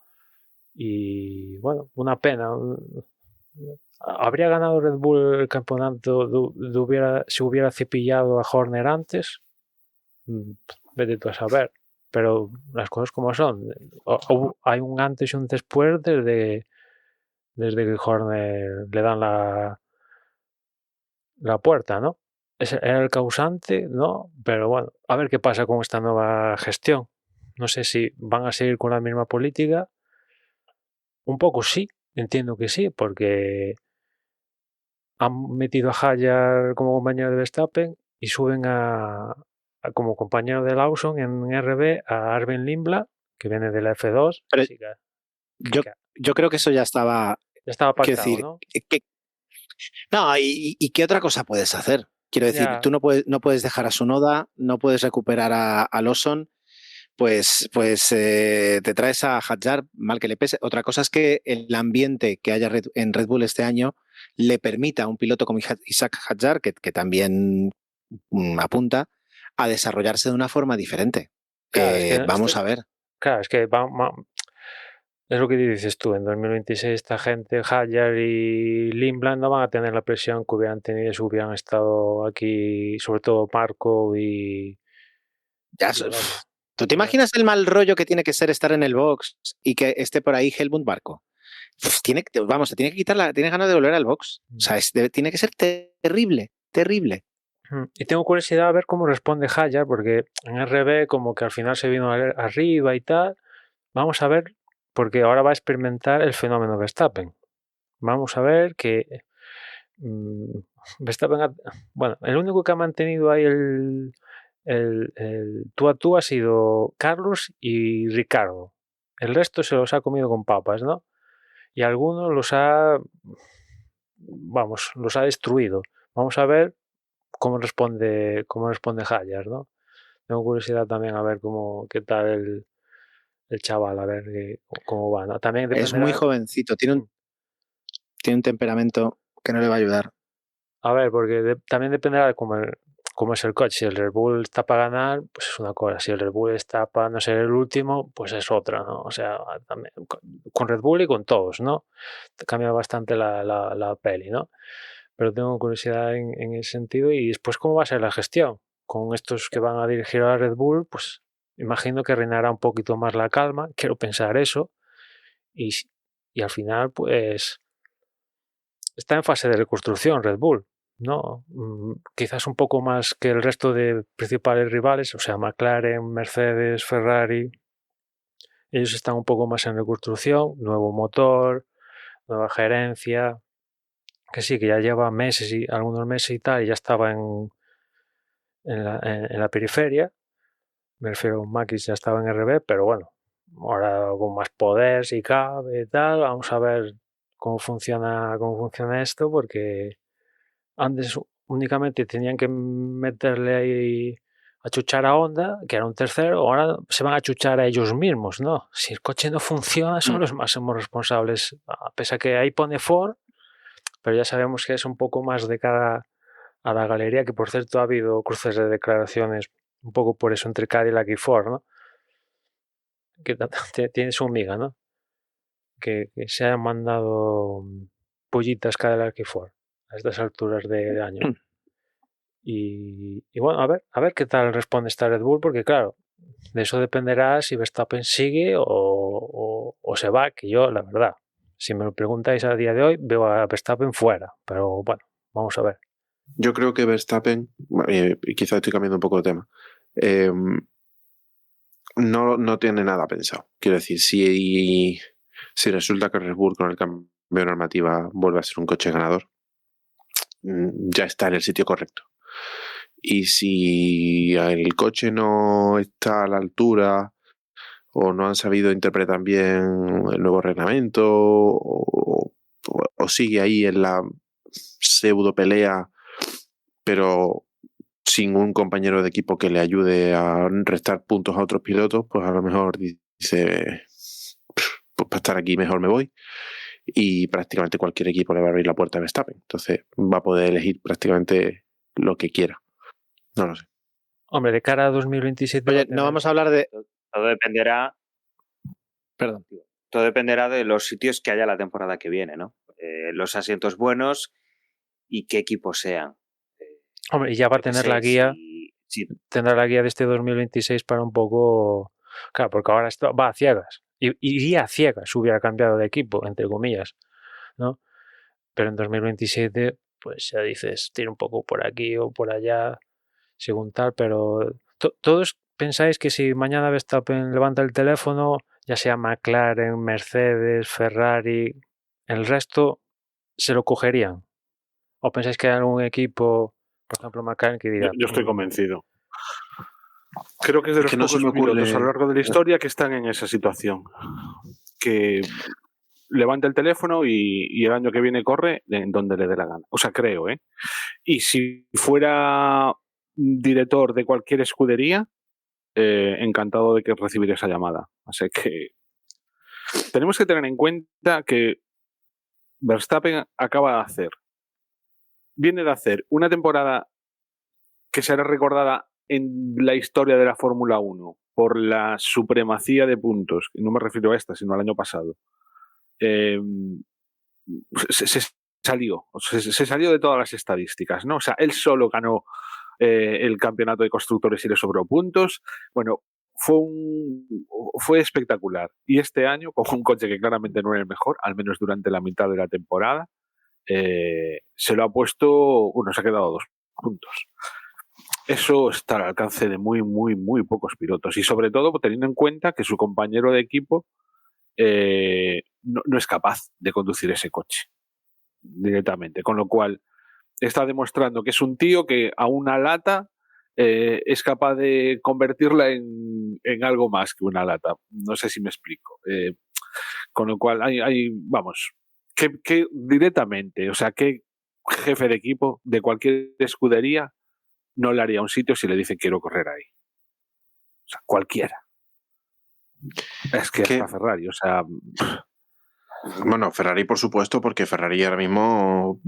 Y bueno, una pena. ¿Habría ganado Red Bull el campeonato si hubiera cepillado a Horner antes? Vete tú a saber. Pero las cosas como son. Hay un antes y un después desde que Horner le dan la puerta, ¿no? Era el causante, ¿no? Pero bueno, a ver qué pasa con esta nueva gestión. No sé si van a seguir con la misma política. Un poco sí, entiendo que sí, porque han metido a Hadjar como compañero de Verstappen y suben como compañero de Lawson en RB a Arben Lindblad, que viene de la F2. Pero así que yo creo que eso ya estaba pactado, decir, ¿no? no, ¿y qué otra cosa puedes hacer? Quiero decir, Ya. tú no puedes dejar a Tsunoda, no puedes recuperar a Lawson, pues te traes a Hadjar, mal que le pese. Otra cosa es que el ambiente que haya en Red Bull este año le permita a un piloto como Isaac Hadjar, que también apunta, a desarrollarse de una forma diferente. Claro, es que Vamos a ver. Claro, es que es lo que dices tú, en 2026 esta gente, Hadjar y Lindblad, no van a tener la presión que hubieran tenido si hubieran estado aquí, sobre todo Marco y Ya, ¿tú te imaginas el mal rollo que tiene que ser estar en el box y que esté por ahí Helmut Marko? Te tiene que quitar tiene ganas de volver al box. O sea, tiene que ser terrible, terrible. Y tengo curiosidad a ver cómo responde Hadjar, porque en RB como que al final se vino arriba y tal. Vamos a ver, porque ahora va a experimentar el fenómeno Verstappen. Vamos a ver que Verstappen, bueno, el único que ha mantenido ahí el tú a tú ha sido Carlos y Ricardo. El resto se los ha comido con papas, ¿no? Y algunos los ha destruido. Vamos a ver cómo responde Hadjar, ¿no? Tengo curiosidad también a ver qué tal el chaval, a ver cómo va, ¿no? También es muy jovencito, tiene un temperamento que no le va a ayudar. A ver, porque también dependerá de cómo es el coche. Si el Red Bull está para ganar, pues es una cosa. Si el Red Bull está para no ser el último, pues es otra, ¿no? O sea, también, con Red Bull y con todos, ¿no? Cambia bastante la peli, ¿no? Pero tengo curiosidad en ese sentido. Y después, ¿cómo va a ser la gestión? Con estos que van a dirigir a Red Bull, pues imagino que reinará un poquito más la calma. Quiero pensar eso. Y al final, pues está en fase de reconstrucción Red Bull, ¿no? Quizás un poco más que el resto de principales rivales, o sea, McLaren, Mercedes, Ferrari. Ellos están un poco más en reconstrucción, nuevo motor, nueva gerencia, que sí, que ya lleva algunos meses y tal, y ya estaba en la periferia. Me refiero a Max, ya estaba en RB, pero bueno, ahora con más poder, si cabe y tal, vamos a ver cómo funciona esto, porque antes únicamente tenían que meterle ahí a chuchar a Honda, que era un tercero, ahora se van a chuchar a ellos mismos, ¿no? Si el coche no funciona, son los máximos responsables, a pesar que ahí pone Ford, pero ya sabemos que es un poco más de cara a la galería, que por cierto ha habido cruces de declaraciones un poco por eso entre Cadillac y Ford, ¿no? Que tiene su miga, ¿no? Que se hayan mandado pollitas Cadillac y Ford a estas alturas de año. Y bueno, a ver qué tal responde esta Red Bull, porque claro, de eso dependerá si Verstappen sigue o se va, que yo, la verdad, si me lo preguntáis a día de hoy, veo a Verstappen fuera, pero bueno, vamos a ver. Yo creo que Verstappen, quizá estoy cambiando un poco de tema, no tiene nada pensado. Quiero decir, si resulta que Red Bull con el cambio de normativa vuelve a ser un coche ganador, ya está en el sitio correcto. Y si el coche no está a la altura o no han sabido interpretar bien el nuevo reglamento o sigue ahí en la pseudo pelea, pero sin un compañero de equipo que le ayude a restar puntos a otros pilotos, pues a lo mejor dice, pues para estar aquí mejor me voy. Y prácticamente cualquier equipo le va a abrir la puerta a Verstappen. Entonces va a poder elegir prácticamente lo que quiera. No lo sé. Hombre, de cara a 2027... Oye, no vamos a hablar de... Todo dependerá... Perdón. Todo dependerá de los sitios que haya la temporada que viene, ¿no? Los asientos buenos y qué equipos sean. Hombre, y ya va a tener la guía... Tendrá la guía de este 2026 para un poco... Claro, porque ahora esto va a ciegas. Iría a ciegas si hubiera cambiado de equipo, entre comillas, ¿no? Pero en 2027, pues ya dices, tira un poco por aquí o por allá, según tal, pero todos pensáis que si mañana Verstappen levanta el teléfono, ya sea McLaren, Mercedes, Ferrari, el resto se lo cogerían. ¿O pensáis que hay algún equipo, por ejemplo McLaren, que dirá... Yo estoy convencido. Creo que es de los no pocos pilotos a lo largo de la historia que están en esa situación. Que levanta el teléfono y el año que viene corre en donde le dé la gana. O sea, creo, ¿eh? Y si fuera director de cualquier escudería, encantado de que recibir esa llamada. Así que tenemos que tener en cuenta que Verstappen viene de hacer una temporada que será recordada en la historia de la Fórmula 1 por la supremacía de puntos, no me refiero a esta, sino al año pasado. Se salió de todas las estadísticas, ¿no? O sea, él solo ganó el campeonato de constructores y le sobró puntos. Bueno, fue espectacular. Y este año, con un coche que claramente no era el mejor, al menos durante la mitad de la temporada, se lo ha puesto, se ha quedado 2 puntos. Eso está al alcance de muy, muy, muy pocos pilotos. Y sobre todo teniendo en cuenta que su compañero de equipo no es capaz de conducir ese coche directamente. Con lo cual está demostrando que es un tío que a una lata es capaz de convertirla en algo más que una lata. No sé si me explico. Con lo cual vamos, que directamente, o sea, ¿qué jefe de equipo de cualquier escudería no le haría un sitio si le dice quiero correr ahí? O sea, cualquiera. Es que hasta Ferrari, o sea... Bueno, Ferrari por supuesto, porque Ferrari ahora mismo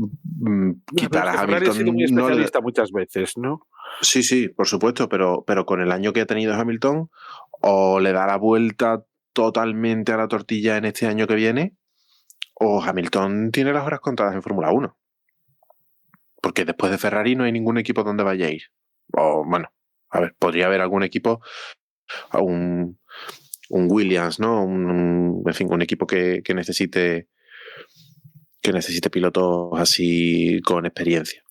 quitar a Hamilton... Ferrari ha sido muy especialista muchas veces, ¿no? Sí, por supuesto, pero con el año que ha tenido Hamilton, o le da la vuelta totalmente a la tortilla en este año que viene, o Hamilton tiene las horas contadas en Fórmula 1. Porque después de Ferrari no hay ningún equipo donde vaya a ir. O bueno, a ver, podría haber algún equipo, un Williams, ¿no? En fin, un equipo que necesite pilotos así con experiencia.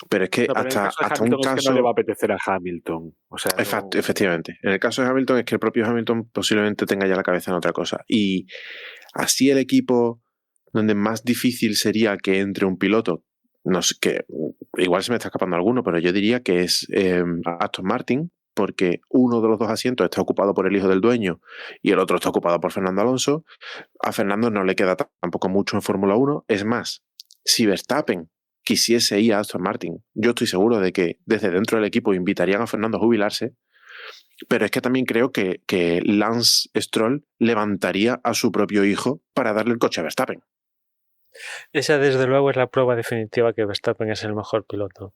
Pero es que hasta un caso... Es que no le va a apetecer a Hamilton. O sea, Efectivamente. En el caso de Hamilton es que el propio Hamilton posiblemente tenga ya la cabeza en otra cosa. Y así el equipo donde más difícil sería que entre un piloto, no sé, que igual se me está escapando alguno, pero yo diría que es Aston Martin, porque uno de los 2 asientos está ocupado por el hijo del dueño y el otro está ocupado por Fernando Alonso. A Fernando no le queda tampoco mucho en Fórmula 1. Es más, si Verstappen quisiese ir a Aston Martin, yo estoy seguro de que desde dentro del equipo invitarían a Fernando a jubilarse, pero es que también creo que Lance Stroll levantaría a su propio hijo para darle el coche a Verstappen. Esa desde luego es la prueba definitiva que Verstappen es el mejor piloto.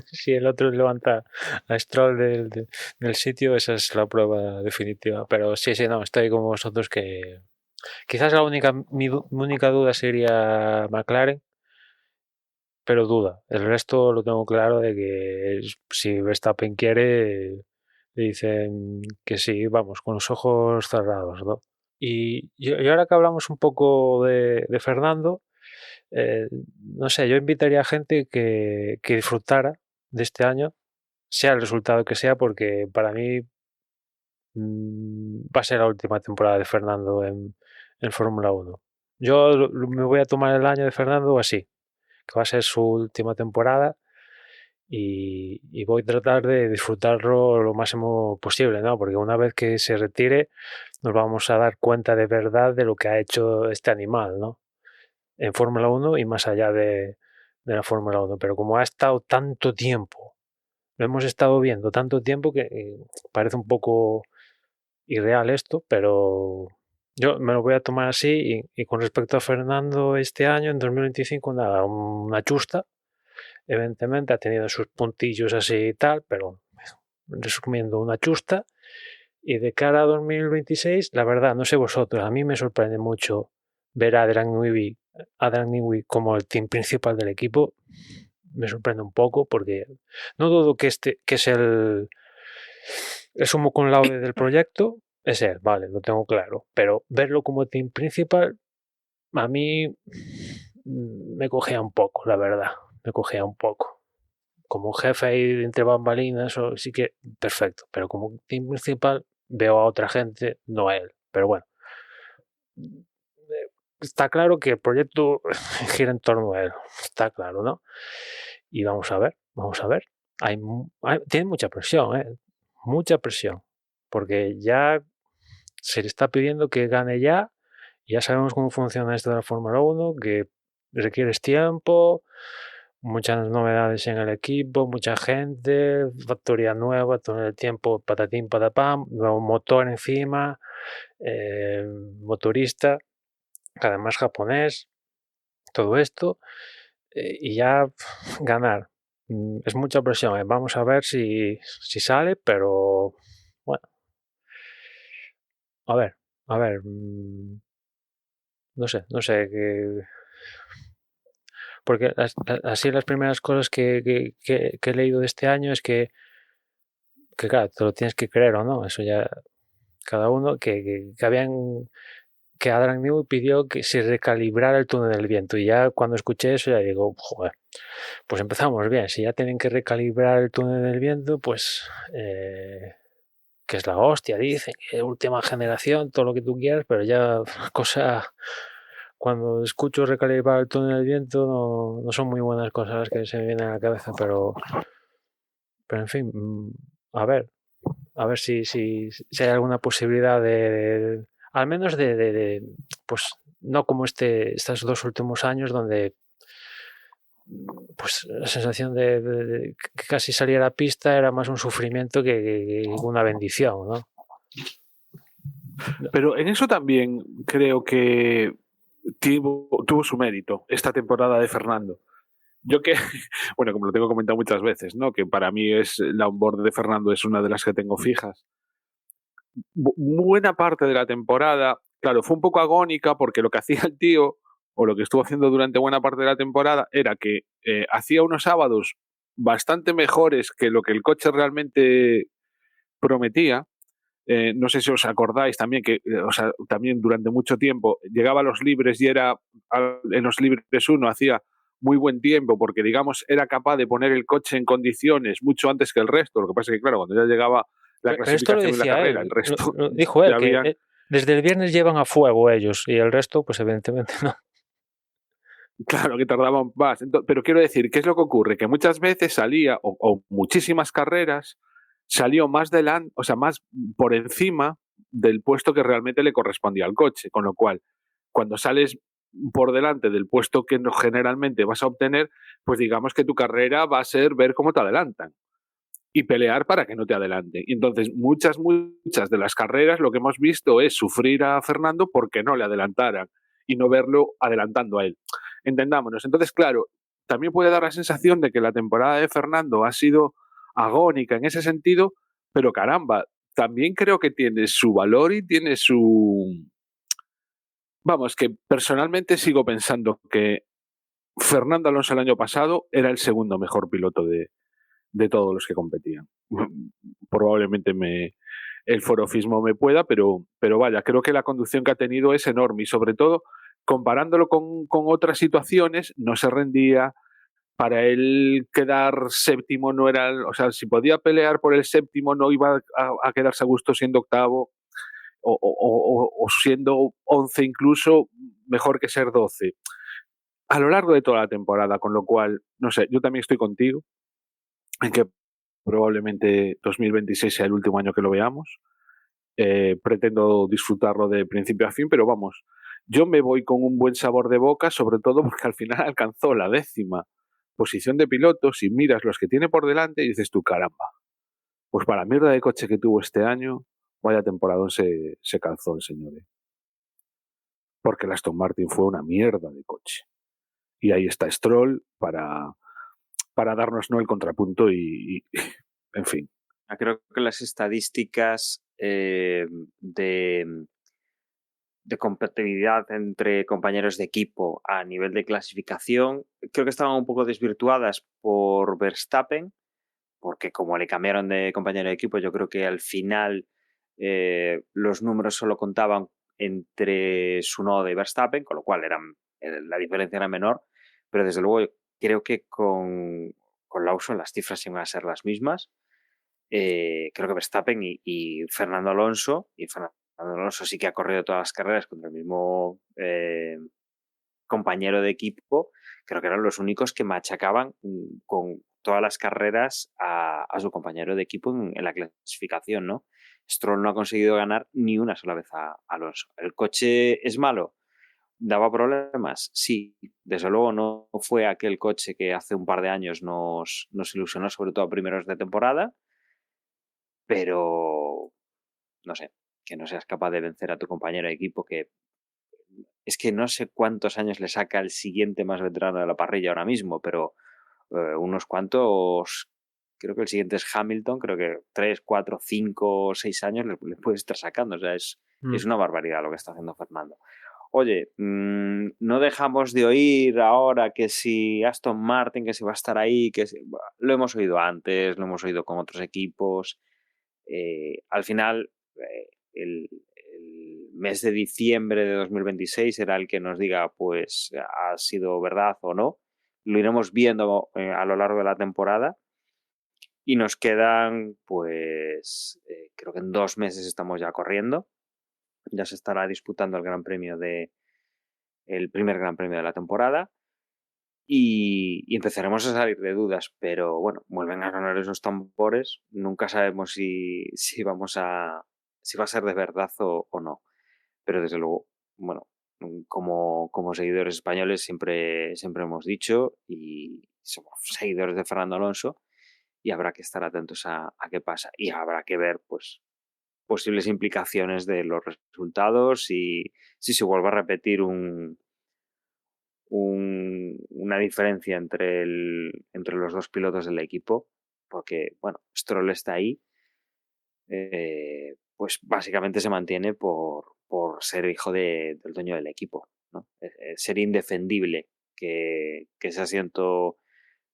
Si el otro levanta a Stroll del sitio, esa es la prueba definitiva. Pero sí, no, estoy como vosotros que quizás mi única duda sería McLaren, pero duda. El resto lo tengo claro de que si Verstappen quiere, le dicen que sí, vamos, con los ojos cerrados, ¿no? Y ahora que hablamos un poco de Fernando, no sé, yo invitaría a gente que disfrutara de este año, sea el resultado que sea, porque para mí va a ser la última temporada de Fernando en Fórmula 1. Yo me voy a tomar el año de Fernando así, que va a ser su última temporada y voy a tratar de disfrutarlo lo máximo posible, ¿no? Porque una vez que se retire nos vamos a dar cuenta de verdad de lo que ha hecho este animal, ¿no? En Fórmula 1 y más allá de la Fórmula 1. Pero como ha estado tanto tiempo, lo hemos estado viendo tanto tiempo que parece un poco irreal esto, pero yo me lo voy a tomar así. Y con respecto a Fernando, este año, en 2025, nada, una chusta. Evidentemente ha tenido sus puntillos así y tal, pero resumiendo, una chusta. Y de cara a 2026, la verdad, no sé vosotros, a mí me sorprende mucho ver a Adrian Newey como el team principal del equipo. Me sorprende un poco porque no dudo que es el sumo cum laude del proyecto, es él, vale, lo tengo claro. Pero verlo como team principal, a mí me cogea un poco, la verdad. Me cogea un poco. Como jefe ahí entre bambalinas, eso sí que perfecto. Pero como team principal veo a otra gente, no a él. Pero bueno, está claro que el proyecto gira en torno a él. Está claro, ¿no? Y vamos a ver. Tiene mucha presión, mucha presión. Porque ya se le está pidiendo que gane ya Ya sabemos cómo funciona esto de la Fórmula 1, que requieres tiempo, muchas novedades en el equipo, mucha gente, factoría nueva, todo el tiempo, patatín, patapam, nuevo motor encima, motorista, además japonés, todo esto, y ya ganar. Es mucha presión, vamos a ver si sale, pero bueno, a ver, no sé, porque así las primeras cosas que he leído de este año es que claro, te lo tienes que creer o no, eso ya cada uno, que Adrian Newey pidió que se recalibrara el túnel del viento, y ya cuando escuché eso ya digo, joder, pues empezamos bien. Si ya tienen que recalibrar el túnel del viento, pues que es la hostia, dicen, que última generación, todo lo que tú quieras, pero ya cosa, cuando escucho recalibrar el túnel del viento no son muy buenas cosas las que se me vienen a la cabeza, pero en fin, a ver si hay alguna posibilidad de al menos de pues no como estos 2 últimos años donde pues la sensación de que casi salir a la pista era más un sufrimiento que una bendición, ¿no? Pero en eso también creo que tuvo su mérito esta temporada de Fernando. Yo que, bueno, como lo tengo comentado muchas veces, ¿no? Que para mí la onboard de Fernando es una de las que tengo fijas. Buena parte de la temporada, claro, fue un poco agónica porque lo que hacía el tío, o lo que estuvo haciendo durante buena parte de la temporada, era que hacía unos sábados bastante mejores que lo que el coche realmente prometía. No sé si os acordáis también que también durante mucho tiempo llegaba a los libres y en los libres 1 hacía muy buen tiempo porque digamos era capaz de poner el coche en condiciones mucho antes que el resto. Lo que pasa es que claro, cuando ya llegaba la clasificación y la carrera, el resto lo dijo él, ya habían... que desde el viernes llevan a fuego ellos y el resto pues evidentemente no. Claro, que tardaban más. Pero quiero decir, ¿qué es lo que ocurre? Que muchas veces salía, o muchísimas carreras, salió más delante, o sea, más por encima del puesto que realmente le correspondía al coche. Con lo cual, cuando sales por delante del puesto que generalmente vas a obtener, pues digamos que tu carrera va a ser ver cómo te adelantan y pelear para que no te adelanten. Y entonces, muchas de las carreras lo que hemos visto es sufrir a Fernando porque no le adelantaran y no verlo adelantando a él. Entendámonos. Entonces, claro, también puede dar la sensación de que la temporada de Fernando ha sido agónica en ese sentido, pero caramba, también creo que tiene su valor y tiene su... Vamos, que personalmente sigo pensando que Fernando Alonso el año pasado era el segundo mejor piloto de todos los que competían. Probablemente el forofismo me pueda, pero vaya, creo que la conducción que ha tenido es enorme y sobre todo comparándolo con otras situaciones, no se rendía. Para él quedar séptimo no era, o sea, si podía pelear por el séptimo no iba a quedarse a gusto siendo octavo o siendo 11 incluso, mejor que ser 12. A lo largo de toda la temporada, con lo cual, no sé, yo también estoy contigo en que probablemente 2026 sea el último año que lo veamos. Pretendo disfrutarlo de principio a fin, pero vamos, yo me voy con un buen sabor de boca, sobre todo porque al final alcanzó la 10ª posición de pilotos y miras los que tiene por delante y dices tú, caramba, pues para la mierda de coche que tuvo este año, vaya temporadón se calzó el señor. Porque el Aston Martin fue una mierda de coche. Y ahí está Stroll para darnos no el contrapunto y en fin. Creo que las estadísticas de competitividad entre compañeros de equipo a nivel de clasificación creo que estaban un poco desvirtuadas por Verstappen, porque como le cambiaron de compañero de equipo, yo creo que al final los números solo contaban entre Tsunoda y Verstappen, con lo cual la diferencia era menor, pero desde luego creo que con Lawson las cifras iban a ser las mismas. Creo que Verstappen y Fernando Alonso, Fernando Alonso sí que ha corrido todas las carreras contra el mismo compañero de equipo, creo que eran los únicos que machacaban con todas las carreras a su compañero de equipo en la clasificación, ¿no? Stroll no ha conseguido ganar ni una sola vez a Alonso. ¿El coche es malo? ¿Daba problemas? Sí, desde luego no fue aquel coche que hace un par de años nos ilusionó, sobre todo a primeros de temporada, pero no sé, que no seas capaz de vencer a tu compañero de equipo, que es que no sé cuántos años le saca el siguiente más veterano de la parrilla ahora mismo, pero unos cuantos, creo que el siguiente es Hamilton, creo que 3, 4, 5, 6 años le puede estar sacando, o sea, es una barbaridad lo que está haciendo Fernando. Oye, no dejamos de oír ahora que si Aston Martin, que si va a estar ahí, que si, lo hemos oído antes, lo hemos oído con otros equipos. Al final, el mes de diciembre de 2026 será el que nos diga, pues, ha sido verdad o no. Lo iremos viendo a lo largo de la temporada. Y nos quedan, pues, creo que en 2 meses estamos ya corriendo. Ya se estará disputando el primer Gran Premio de la temporada. Y empezaremos a salir de dudas, pero bueno, vuelven a sonar esos tambores. Nunca sabemos si va a ser de verdad o no. Pero desde luego, bueno, como seguidores españoles siempre hemos dicho, y somos seguidores de Fernando Alonso, y habrá que estar atentos a qué pasa. Y habrá que ver, pues, posibles implicaciones de los resultados y si se vuelve a repetir una diferencia entre los dos pilotos del equipo, porque, bueno, Stroll está ahí, pues básicamente se mantiene por ser hijo del dueño del equipo, ¿no? Sería indefendible que ese asiento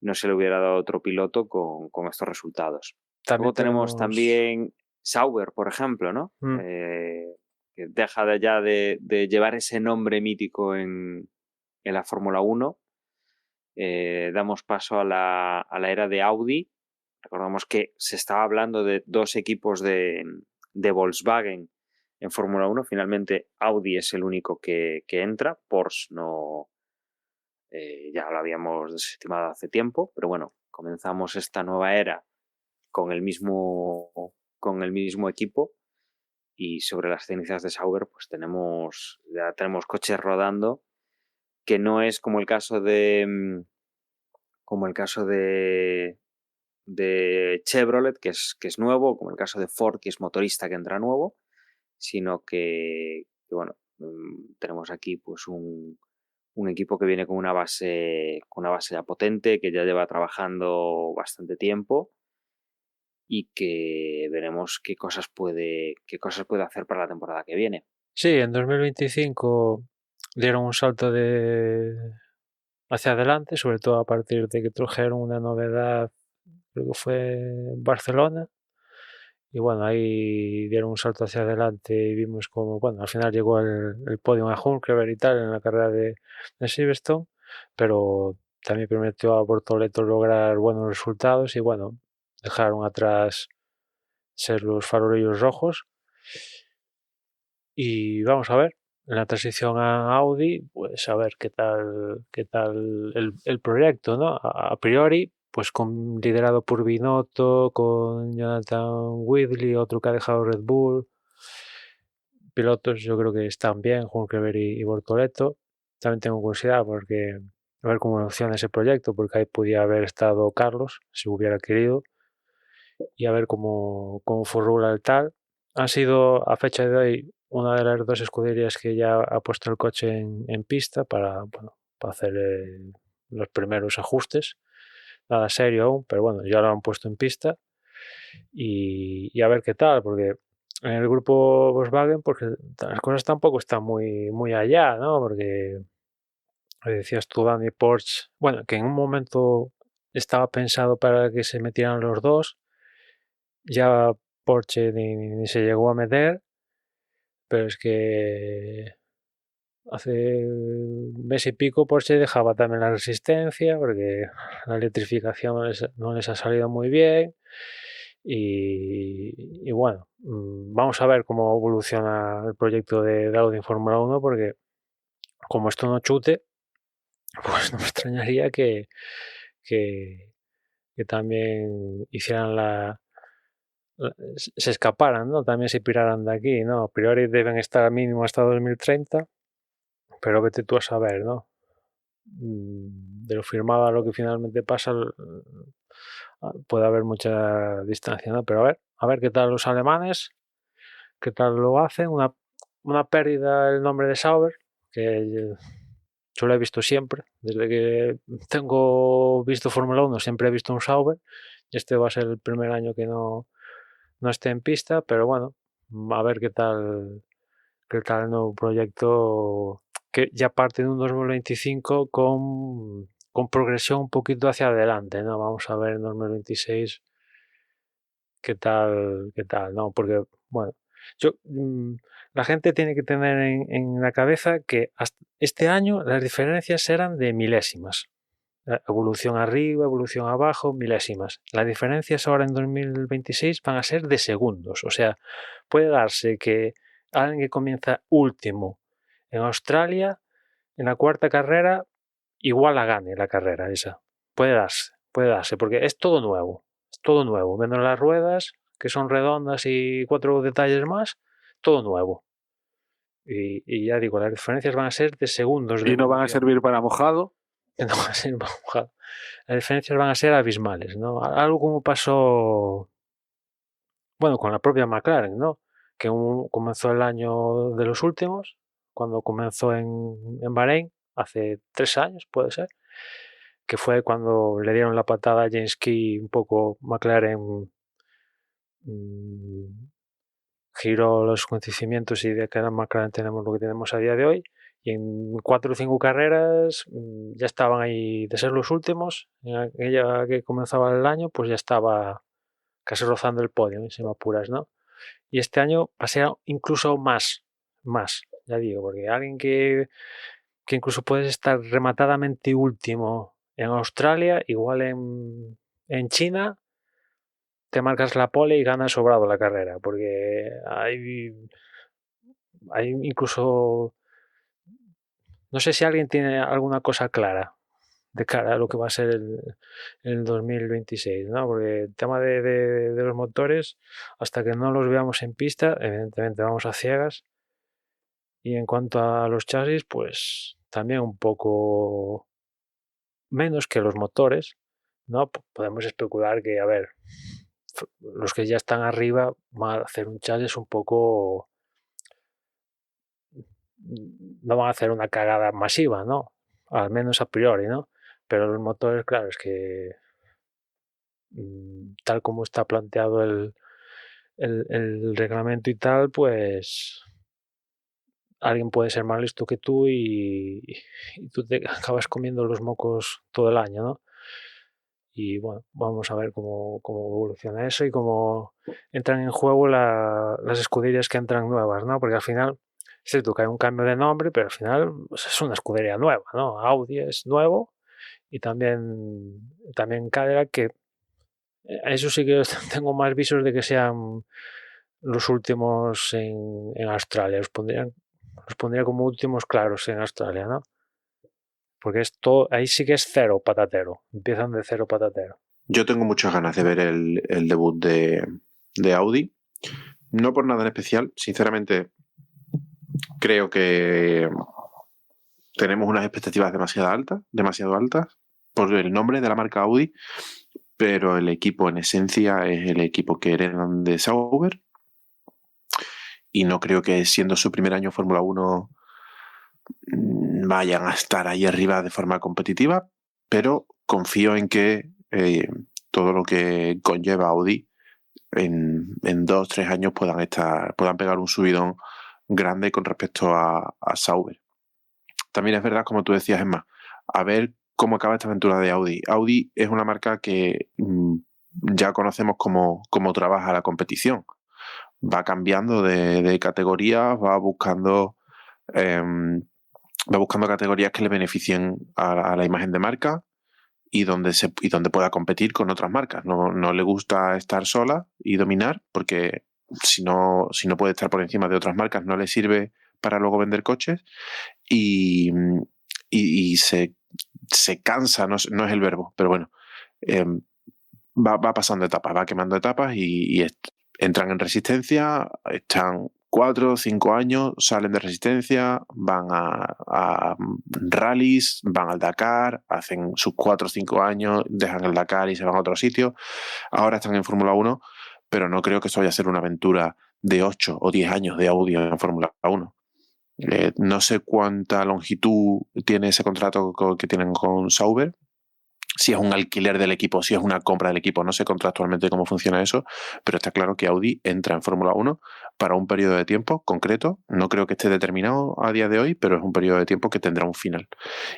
no se le hubiera dado a otro piloto con estos resultados. Luego tenemos también Sauber, por ejemplo, ¿no? Que deja de llevar ese nombre mítico en la Fórmula 1. Damos paso a la era de Audi. Recordamos que se estaba hablando de 2 equipos de Volkswagen en Fórmula 1. Finalmente Audi es el único que entra. Porsche no, ya lo habíamos desestimado hace tiempo, pero bueno, comenzamos esta nueva era con el mismo equipo. Y sobre las cenizas de Sauber, pues ya tenemos coches rodando, que no es como el caso de Chevrolet, que es nuevo, como el caso de Ford, que es motorista que entra nuevo, sino que bueno, tenemos aquí pues un equipo que viene con una base ya potente, que ya lleva trabajando bastante tiempo y que veremos qué cosas puede hacer para la temporada que viene. Sí, en 2025 dieron un salto hacia adelante, sobre todo a partir de que trajeron una novedad, creo que fue en Barcelona. Y bueno, ahí dieron un salto hacia adelante y vimos como, bueno, al final llegó el podium a Hulkenberg y tal en la carrera de Silverstone, pero también permitió a Bortoleto lograr buenos resultados y bueno, dejaron atrás ser los farolillos rojos. Y vamos a ver, en la transición a Audi, pues a ver qué tal el proyecto, ¿no? A priori, pues liderado por Binotto, con Jonathan Whitley, otro que ha dejado Red Bull. Pilotos yo creo que están bien, Hulkenberg y Bortoleto. También tengo curiosidad porque a ver cómo evoluciona ese proyecto, porque ahí podía haber estado Carlos, si hubiera querido, y a ver cómo formula el tal. Han sido, a fecha de hoy, una de las 2 escuderías que ya ha puesto el coche en pista para hacer los primeros ajustes. Nada serio aún, pero bueno, ya lo han puesto en pista y a ver qué tal, porque en el grupo Volkswagen, porque las cosas tampoco están muy allá, ¿no? Porque decías tú, Dani, Porsche, bueno, que en un momento estaba pensado para que se metieran los dos, ya Porsche ni se llegó a meter, pero es que hace un mes y pico Porsche dejaba también la resistencia porque la electrificación no les ha salido muy bien y bueno, vamos a ver cómo evoluciona el proyecto de Audi en Fórmula 1 porque como esto no chute, pues no me extrañaría que también hicieran se escaparan, ¿no? También se piraran de aquí, ¿no? A priori deben estar mínimo hasta 2030, pero vete tú a saber, ¿no? De lo firmado a lo que finalmente pasa puede haber mucha distancia, ¿no? Pero a ver qué tal los alemanes, qué tal lo hacen. Una pérdida el nombre de Sauber, que yo lo he visto siempre. Desde que tengo visto Fórmula 1 siempre he visto un Sauber. Y este va a ser el primer año que no esté en pista, pero bueno, a ver qué tal el nuevo proyecto, que ya parte de un 2025 con progresión un poquito hacia adelante, ¿no? Vamos a ver en 2026 qué tal, ¿no? Porque, bueno, la gente tiene que tener en la cabeza que hasta este año las diferencias eran de milésimas. Evolución arriba, evolución abajo, milésimas. Las diferencias ahora en 2026 van a ser de segundos. O sea, puede darse que alguien que comienza último en Australia, en la cuarta carrera, igual la gane la carrera esa. Puede darse, porque es todo nuevo, menos las ruedas, que son redondas y 4 detalles más, todo nuevo. Y ya digo, las diferencias van a ser de segundos. Y no van a servir para mojado. No va a ser mojado. Las diferencias van a ser abismales, ¿no? Algo como pasó, bueno, con la propia McLaren, ¿no? Que comenzó el año de los últimos, cuando comenzó en Bahrein, hace 3 años, puede ser, que fue cuando le dieron la patada a James Key, un poco McLaren giró los acontecimientos y de que en McLaren tenemos lo que tenemos a día de hoy. Y en 4 o 5 carreras ya estaban ahí, de ser los últimos, en aquella que comenzaba el año, pues ya estaba casi rozando el podio, si me apuras, ¿no? Y este año va a ser incluso más, ya digo, porque alguien que incluso puedes estar rematadamente último en Australia, igual en China, te marcas la pole y ganas sobrado la carrera, porque hay incluso, no sé si alguien tiene alguna cosa clara de cara a lo que va a ser el 2026, ¿no? Porque el tema de los motores, hasta que no los veamos en pista, evidentemente vamos a ciegas. Y en cuanto a los chasis, pues también un poco menos que los motores, ¿no? Podemos especular que, a ver, los que ya están arriba van a hacer un chasis un poco... No van a hacer una cagada masiva, ¿no? Al menos a priori, ¿no? Pero los motores, claro, es que tal como está planteado el reglamento y tal, pues alguien puede ser más listo que tú y tú te acabas comiendo los mocos todo el año, ¿no? Y bueno, vamos a ver cómo evoluciona eso y cómo entran en juego las escuderías que entran nuevas, ¿no? Porque al final, es cierto que hay un cambio de nombre, pero al final pues, es una escudería nueva, ¿no? Audi es nuevo y también Cadillac, que eso sí que tengo más visos de que sean los últimos en Australia. Los pondría como últimos claros en Australia, ¿no? Porque ahí sí que es cero patatero. Empiezan de cero patatero. Yo tengo muchas ganas de ver el debut de Audi. No por nada en especial. Sinceramente, creo que tenemos unas expectativas demasiado altas por el nombre de la marca Audi, pero el equipo en esencia es el equipo que heredan de Sauber. Y no creo que siendo su primer año en Fórmula 1 vayan a estar ahí arriba de forma competitiva, pero confío en que todo lo que conlleva Audi en 2-3 años puedan pegar un subidón grande con respecto a Sauber. También es verdad, como tú decías, Emma, a ver cómo acaba esta aventura de Audi. Audi es una marca que ya conocemos cómo trabaja la competición. Va cambiando de categorías, va buscando categorías que le beneficien a la imagen de marca y donde pueda competir con otras marcas. No le gusta estar sola y dominar, porque si no puede estar por encima de otras marcas no le sirve para luego vender coches y se cansa, no es el verbo, pero bueno, va pasando etapas, va quemando etapas y entran en resistencia, están 4 o 5 años salen de resistencia, van a rallies, van al Dakar, hacen sus 4 o 5 años, dejan el Dakar y se van a otro sitio. Ahora están en Fórmula 1, pero no creo que esto vaya a ser una aventura de 8 o 10 años de Audi en Fórmula 1. No sé cuánta longitud tiene ese contrato que tienen con Sauber, si es un alquiler del equipo, si es una compra del equipo, no sé contractualmente cómo funciona eso, pero está claro que Audi entra en Fórmula 1 para un periodo de tiempo concreto. No creo que esté determinado a día de hoy, pero es un periodo de tiempo que tendrá un final.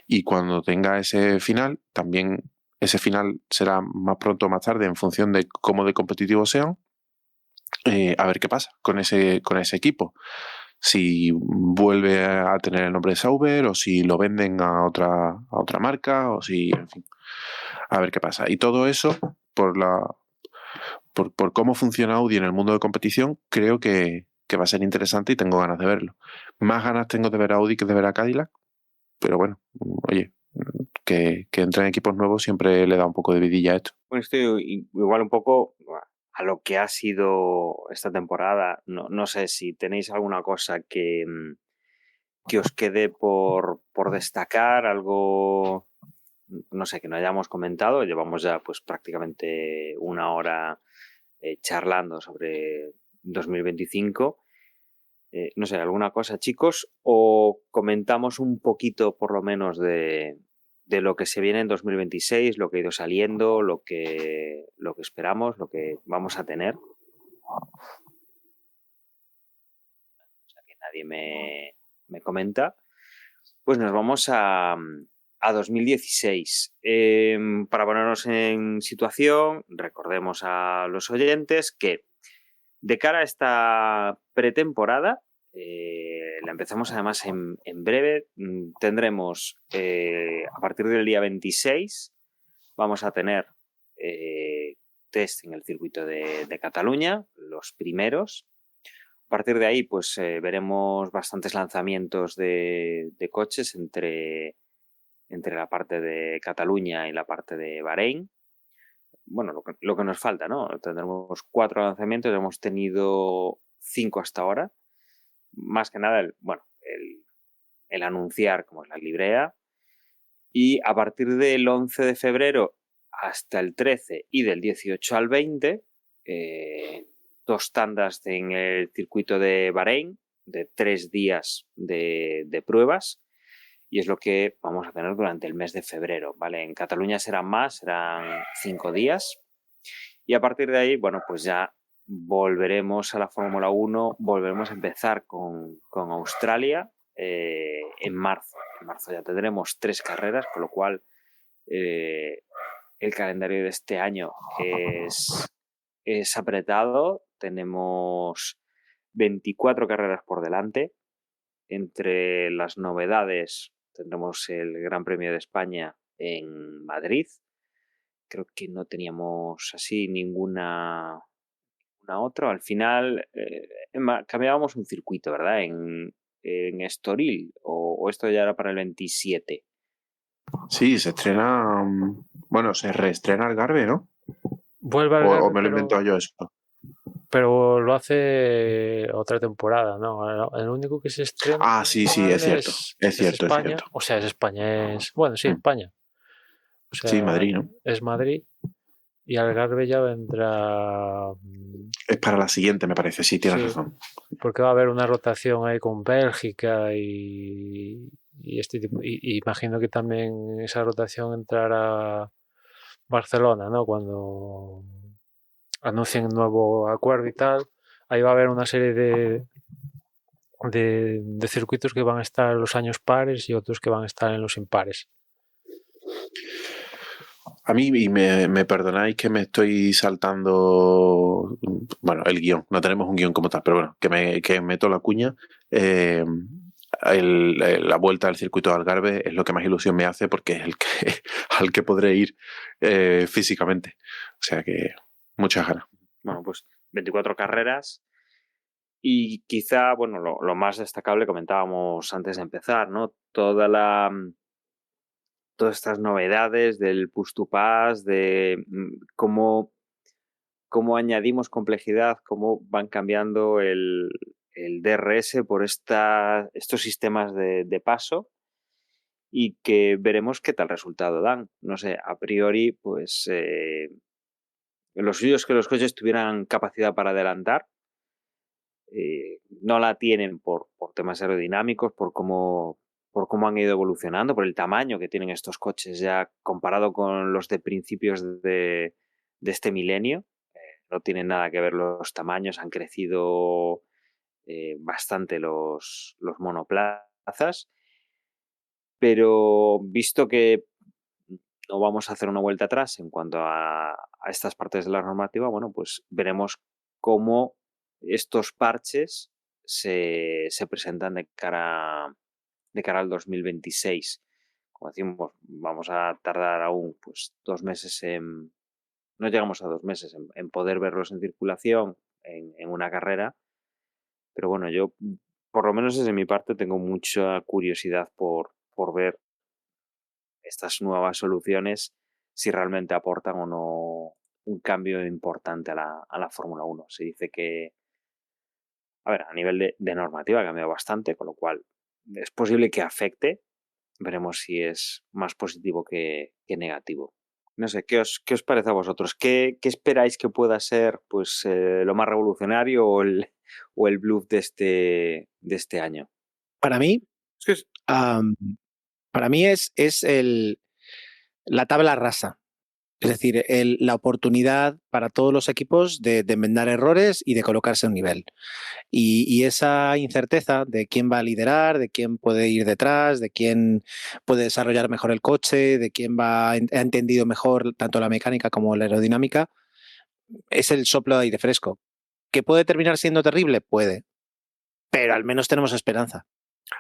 Y cuando tenga ese final, también ese final será más pronto o más tarde en función de cómo de competitivos sean, a ver qué pasa con ese equipo. Si vuelve a tener el nombre de Sauber o si lo venden a otra marca o si, en fin, a ver qué pasa. Y todo eso, por cómo funciona Audi en el mundo de competición, creo que va a ser interesante y tengo ganas de verlo. Más ganas tengo de ver a Audi que de ver a Cadillac, pero bueno, oye, que entren equipos nuevos siempre le da un poco de vidilla a esto. Bueno, estoy igual un poco a lo que ha sido esta temporada. No sé si tenéis alguna cosa que os quede por destacar, algo, no sé, que no hayamos comentado. Llevamos ya pues prácticamente una hora charlando sobre 2025. No sé, alguna cosa, chicos, o comentamos un poquito por lo menos de lo que se viene en 2026, lo que ha ido saliendo, lo que esperamos, lo que vamos a tener. O sea, que nadie me comenta. Pues nos vamos a 2016. Para ponernos en situación, recordemos a los oyentes que de cara a esta pretemporada, la empezamos además en breve, tendremos a partir del día 26, vamos a tener test en el circuito de Cataluña, los primeros. A partir de ahí, pues veremos bastantes lanzamientos de coches entre la parte de Cataluña y la parte de Bahrein. Bueno, lo que nos falta, ¿no? Tendremos 4 lanzamientos, hemos tenido 5 hasta ahora. Más que nada, el anunciar cómo es la librea. Y a partir del 11 de febrero hasta el 13 y del 18 al 20, 2 tandas en el circuito de Bahrein, de 3 días de pruebas. Y es lo que vamos a tener durante el mes de febrero, ¿vale? En Cataluña serán 5 días. Y a partir de ahí, bueno, pues ya volveremos a la Fórmula 1, volveremos a empezar con Australia en marzo. En marzo ya tendremos 3 carreras, con lo cual el calendario de este año es apretado. Tenemos 24 carreras por delante. Entre las novedades tendremos el Gran Premio de España en Madrid. Creo que no teníamos así ninguna otra. Al final cambiábamos un circuito, ¿verdad? En Estoril, o esto ya era para el 27. Sí, se estrena, bueno, se reestrena Algarve, ¿no? Vuelve Algarve, o me lo he inventado yo eso. Pero lo hace otra temporada, ¿no? El único que se estrena. Ah, sí, es cierto. Es cierto, España. es cierto. O sea, es España. Bueno, sí, España. O sea, sí, Madrid, ¿no? Es Madrid. Y Algarve ya vendrá. Es para la siguiente, me parece, sí, tienes razón. Porque va a haber una rotación ahí con Bélgica y este tipo. Y imagino que también esa rotación entrará Barcelona, ¿no? Cuando anuncien un nuevo acuerdo y tal. Ahí va a haber una serie de circuitos que van a estar en los años pares y otros que van a estar en los impares. A mí, y me perdonáis que me estoy saltando, bueno, el guión, no tenemos un guión como tal, pero bueno, que meto la cuña. La vuelta al circuito de Algarve es lo que más ilusión me hace porque es el que al que podré ir físicamente. O sea que muchas ganas. Bueno, pues 24 carreras y quizá, bueno, lo más destacable comentábamos antes de empezar, ¿no? Todas estas novedades del push to pass, de cómo añadimos complejidad, cómo van cambiando el el DRS por estos sistemas de paso y que veremos qué tal resultado dan. No sé, a priori, pues lo suyo es que los coches tuvieran capacidad para adelantar. No la tienen por temas aerodinámicos, por cómo han ido evolucionando, por el tamaño que tienen estos coches ya comparado con los de principios de este milenio. No tienen nada que ver los tamaños, han crecido bastante los monoplazas, pero visto que no vamos a hacer una vuelta atrás en cuanto a estas partes de la normativa, bueno, pues veremos cómo estos parches se presentan de cara al 2026. Como decimos, vamos a tardar aún pues 2 meses no llegamos a 2 meses en poder verlos en circulación en una carrera, pero bueno, yo por lo menos desde mi parte tengo mucha curiosidad por ver estas nuevas soluciones si realmente aportan o no un cambio importante a la Fórmula 1. Se dice que, a ver, a nivel de normativa ha cambiado bastante, con lo cual es posible que afecte. Veremos si es más positivo que negativo. No sé, ¿qué os parece a vosotros? ¿Qué esperáis que pueda ser pues, lo más revolucionario o el bluff de este año? Para mí, Es que es- para mí es la tabla rasa. Es decir, la oportunidad para todos los equipos de enmendar errores y de colocarse a un nivel. Y esa incerteza de quién va a liderar, de quién puede ir detrás, de quién puede desarrollar mejor el coche, de quién ha entendido mejor tanto la mecánica como la aerodinámica, es el soplo de aire fresco. ¿Que puede terminar siendo terrible? Puede. Pero al menos tenemos esperanza.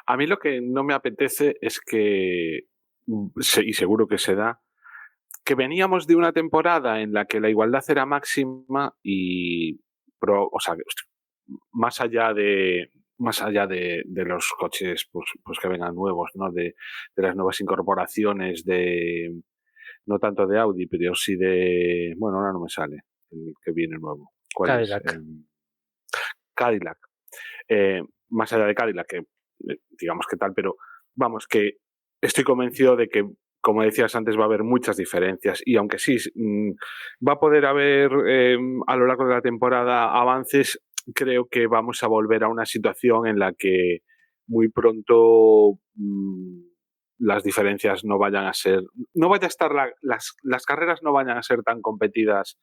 A mí lo que no me apetece es que, y seguro que se da, que veníamos de una temporada en la que la igualdad era máxima y, o sea, más allá de los coches pues que vengan nuevos, ¿no? De las nuevas incorporaciones no tanto de Audi, pero sí bueno, ahora no me sale el que viene nuevo. ¿Cuál Cadillac. es? Cadillac. Más allá de Cadillac, que digamos que tal, pero vamos, que estoy convencido de que, como decías antes, va a haber muchas diferencias y aunque sí, va a poder haber a lo largo de la temporada avances, creo que vamos a volver a una situación en la que muy pronto las diferencias no vaya a estar, las carreras no vayan a ser tan competidas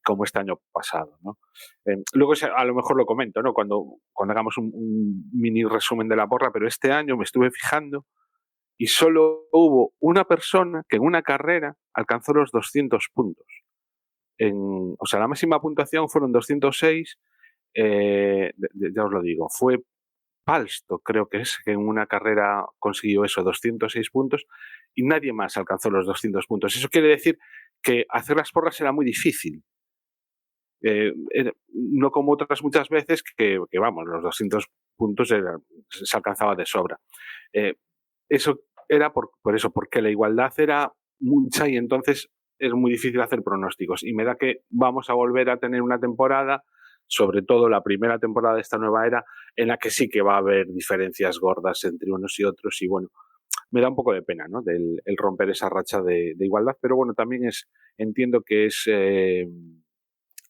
como este año pasado, ¿no? Luego a lo mejor lo comento, ¿no? Cuando hagamos un mini resumen de la porra, pero este año me estuve fijando y solo hubo una persona que en una carrera alcanzó los 200 puntos. O sea, la máxima puntuación fueron 206, ya os lo digo, fue Palsto, creo que es, que en una carrera consiguió eso, 206 puntos, y nadie más alcanzó los 200 puntos. Eso quiere decir que hacer las porras era muy difícil. No como otras muchas veces que vamos, los 200 puntos se alcanzaba de sobra. Eso era por eso, porque la igualdad era mucha y entonces es muy difícil hacer pronósticos. Y me da que vamos a volver a tener una temporada, sobre todo la primera temporada de esta nueva era, en la que sí que va a haber diferencias gordas entre unos y otros. Y bueno, me da un poco de pena, ¿no? El romper esa racha de igualdad, pero bueno, también entiendo que es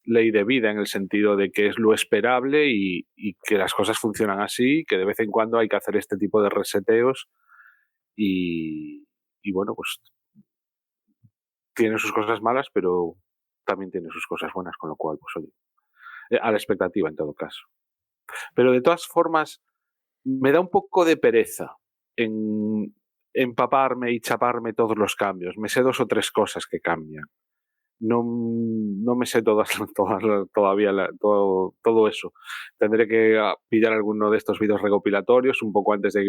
ley de vida en el sentido de que es lo esperable y que las cosas funcionan así, que de vez en cuando hay que hacer este tipo de reseteos y bueno, pues tiene sus cosas malas, pero también tiene sus cosas buenas, con lo cual, pues oye, a la expectativa en todo caso. Pero de todas formas, me da un poco de pereza en empaparme y chaparme todos los cambios. Me sé 2 o 3 cosas que cambian. No me sé todavía todo eso. Tendré que pillar alguno de estos vídeos recopilatorios un poco antes de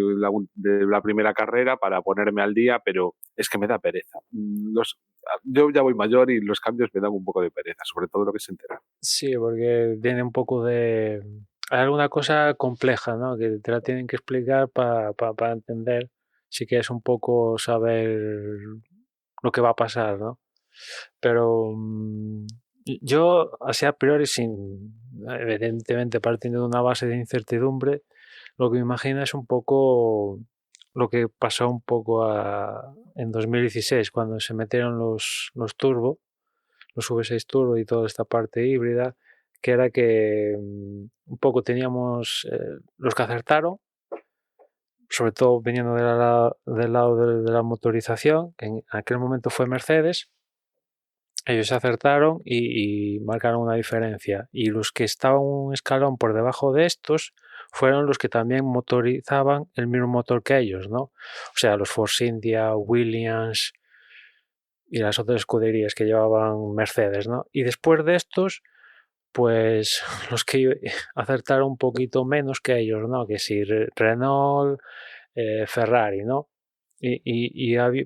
la primera carrera para ponerme al día, pero es que me da pereza. Yo ya voy mayor y los cambios me dan un poco de pereza, sobre todo lo que se entera. Sí, porque tiene un poco de... Hay alguna cosa compleja, ¿no? Que te la tienen que explicar para entender. Si quieres un poco saber lo que va a pasar, ¿no? Pero Yo, así a priori, evidentemente partiendo de una base de incertidumbre, lo que me imagino es un poco lo que pasó un poco en 2016, cuando se metieron los turbo, los V6 turbo y toda esta parte híbrida, que era que un poco teníamos los que acertaron, sobre todo viniendo del lado de la motorización, que en aquel momento fue Mercedes. Ellos acertaron y marcaron una diferencia. Y los que estaban un escalón por debajo de estos fueron los que también motorizaban el mismo motor que ellos, ¿no? O sea, los Force India, Williams y las otras escuderías que llevaban Mercedes, ¿no? Y después de estos, pues los que acertaron un poquito menos que ellos, ¿no? Que si Renault, Ferrari, ¿no?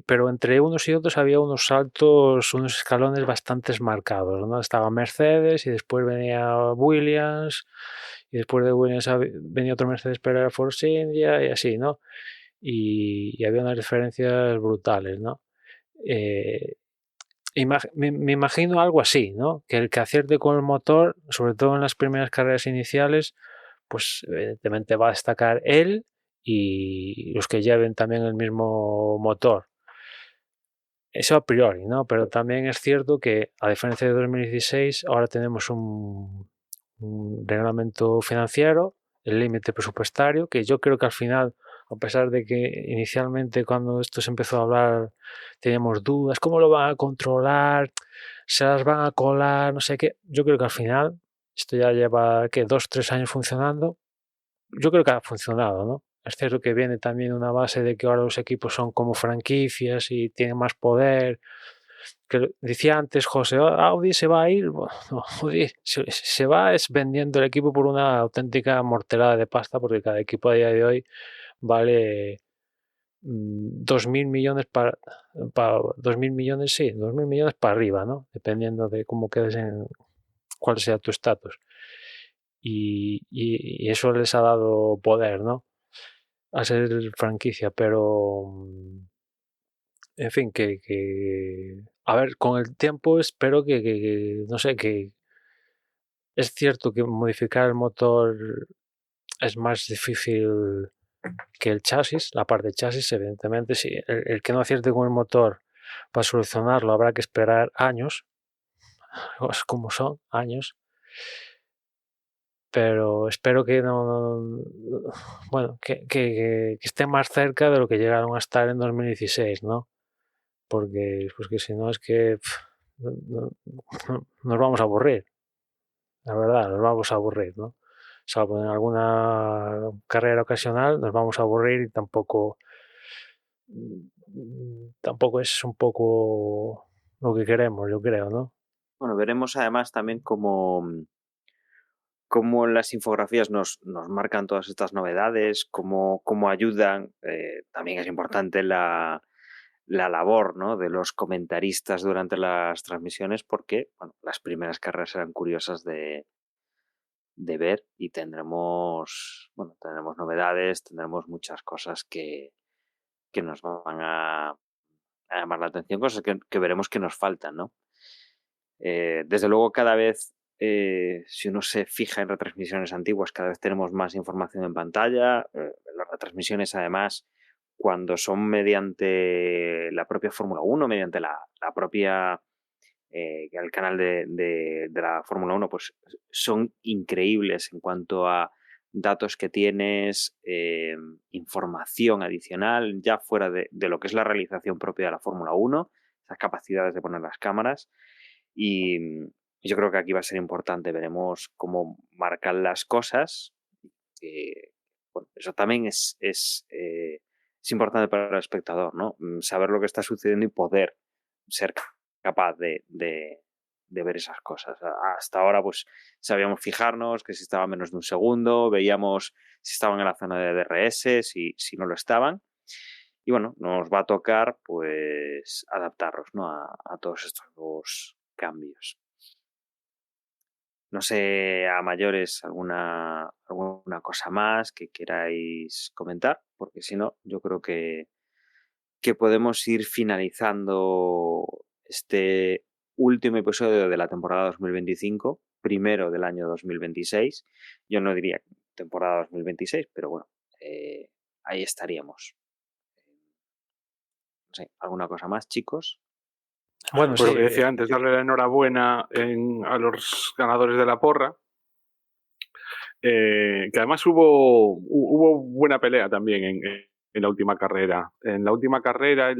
Pero entre unos y otros había unos saltos, unos escalones bastante marcados, ¿no? Estaba Mercedes y después venía Williams y después de Williams venía otro Mercedes, pero era Force India y así, ¿no? Y había unas diferencias brutales, ¿no? Eh, me imagino algo así, ¿no? Que el que acierte con el motor, sobre todo en las primeras carreras iniciales, pues evidentemente va a destacar él y los que lleven también el mismo motor. Eso a priori, ¿no? Pero también es cierto que, a diferencia de 2016, ahora tenemos un reglamento financiero, el límite presupuestario, que yo creo que al final, a pesar de que inicialmente cuando esto se empezó a hablar teníamos dudas, ¿cómo lo van a controlar? ¿Se las van a colar? No sé qué. Yo creo que al final, esto ya lleva, ¿qué? 2-3 años funcionando. Yo creo que ha funcionado, ¿no? Es cierto que viene también una base de que ahora los equipos son como franquicias y tienen más poder. Que decía antes José, Audi se va a ir. Bueno, no, Audi se va es vendiendo el equipo por una auténtica morterada de pasta, porque cada equipo a día de hoy vale 2.000 millones para 2.000 millones, sí, 2.000 millones para arriba, ¿no? Dependiendo de cómo quedes cuál sea tu estatus. Y eso les ha dado poder, ¿no? A ser franquicia, pero en fin, a ver, con el tiempo espero no sé, que es cierto que modificar el motor es más difícil que el chasis, la parte de chasis, evidentemente, sí, el que no acierte con el motor para solucionarlo habrá que esperar años, como son años, pero espero que bueno, que esté más cerca de lo que llegaron a estar en 2016, ¿no? Porque si no es que nos vamos a aburrir, la verdad, nos vamos a aburrir, ¿no? Salvo en alguna carrera ocasional, nos vamos a aburrir y tampoco es un poco lo que queremos, yo creo, ¿no? Bueno, veremos además también cómo las infografías nos marcan todas estas novedades, cómo ayudan. También es importante la labor, ¿no?, de los comentaristas durante las transmisiones, porque bueno, las primeras carreras serán curiosas de ver y tendremos novedades, tendremos muchas cosas que nos van a llamar la atención, cosas que veremos que nos faltan, ¿no? Desde luego, cada vez, si uno se fija en retransmisiones antiguas, cada vez tenemos más información en pantalla. Las retransmisiones, además, cuando son mediante la propia Fórmula 1, mediante la propia el canal de la Fórmula 1, pues son increíbles en cuanto a datos que tienes, información adicional, ya fuera de lo que es la realización propia de la Fórmula 1, esas capacidades de poner las cámaras. Y yo creo que aquí va a ser importante, veremos cómo marcan las cosas. Bueno, eso también es importante para el espectador, ¿no? Saber lo que está sucediendo y poder ser capaz de ver esas cosas. Hasta ahora, pues sabíamos fijarnos que si estaba a menos de un segundo, veíamos si estaban en la zona de DRS, si no lo estaban. Y bueno, nos va a tocar pues adaptarnos, ¿no?, a todos estos nuevos cambios. No sé, a mayores, alguna cosa más que queráis comentar, porque si no, yo creo que podemos ir finalizando este último episodio de la temporada 2025, primero del año 2026. Yo no diría temporada 2026, pero bueno, ahí estaríamos. No sé, ¿alguna cosa más, chicos? Bueno, Pues sí, lo que decía antes, darle la enhorabuena a los ganadores de la porra. Que además hubo buena pelea también en la última carrera. En la última carrera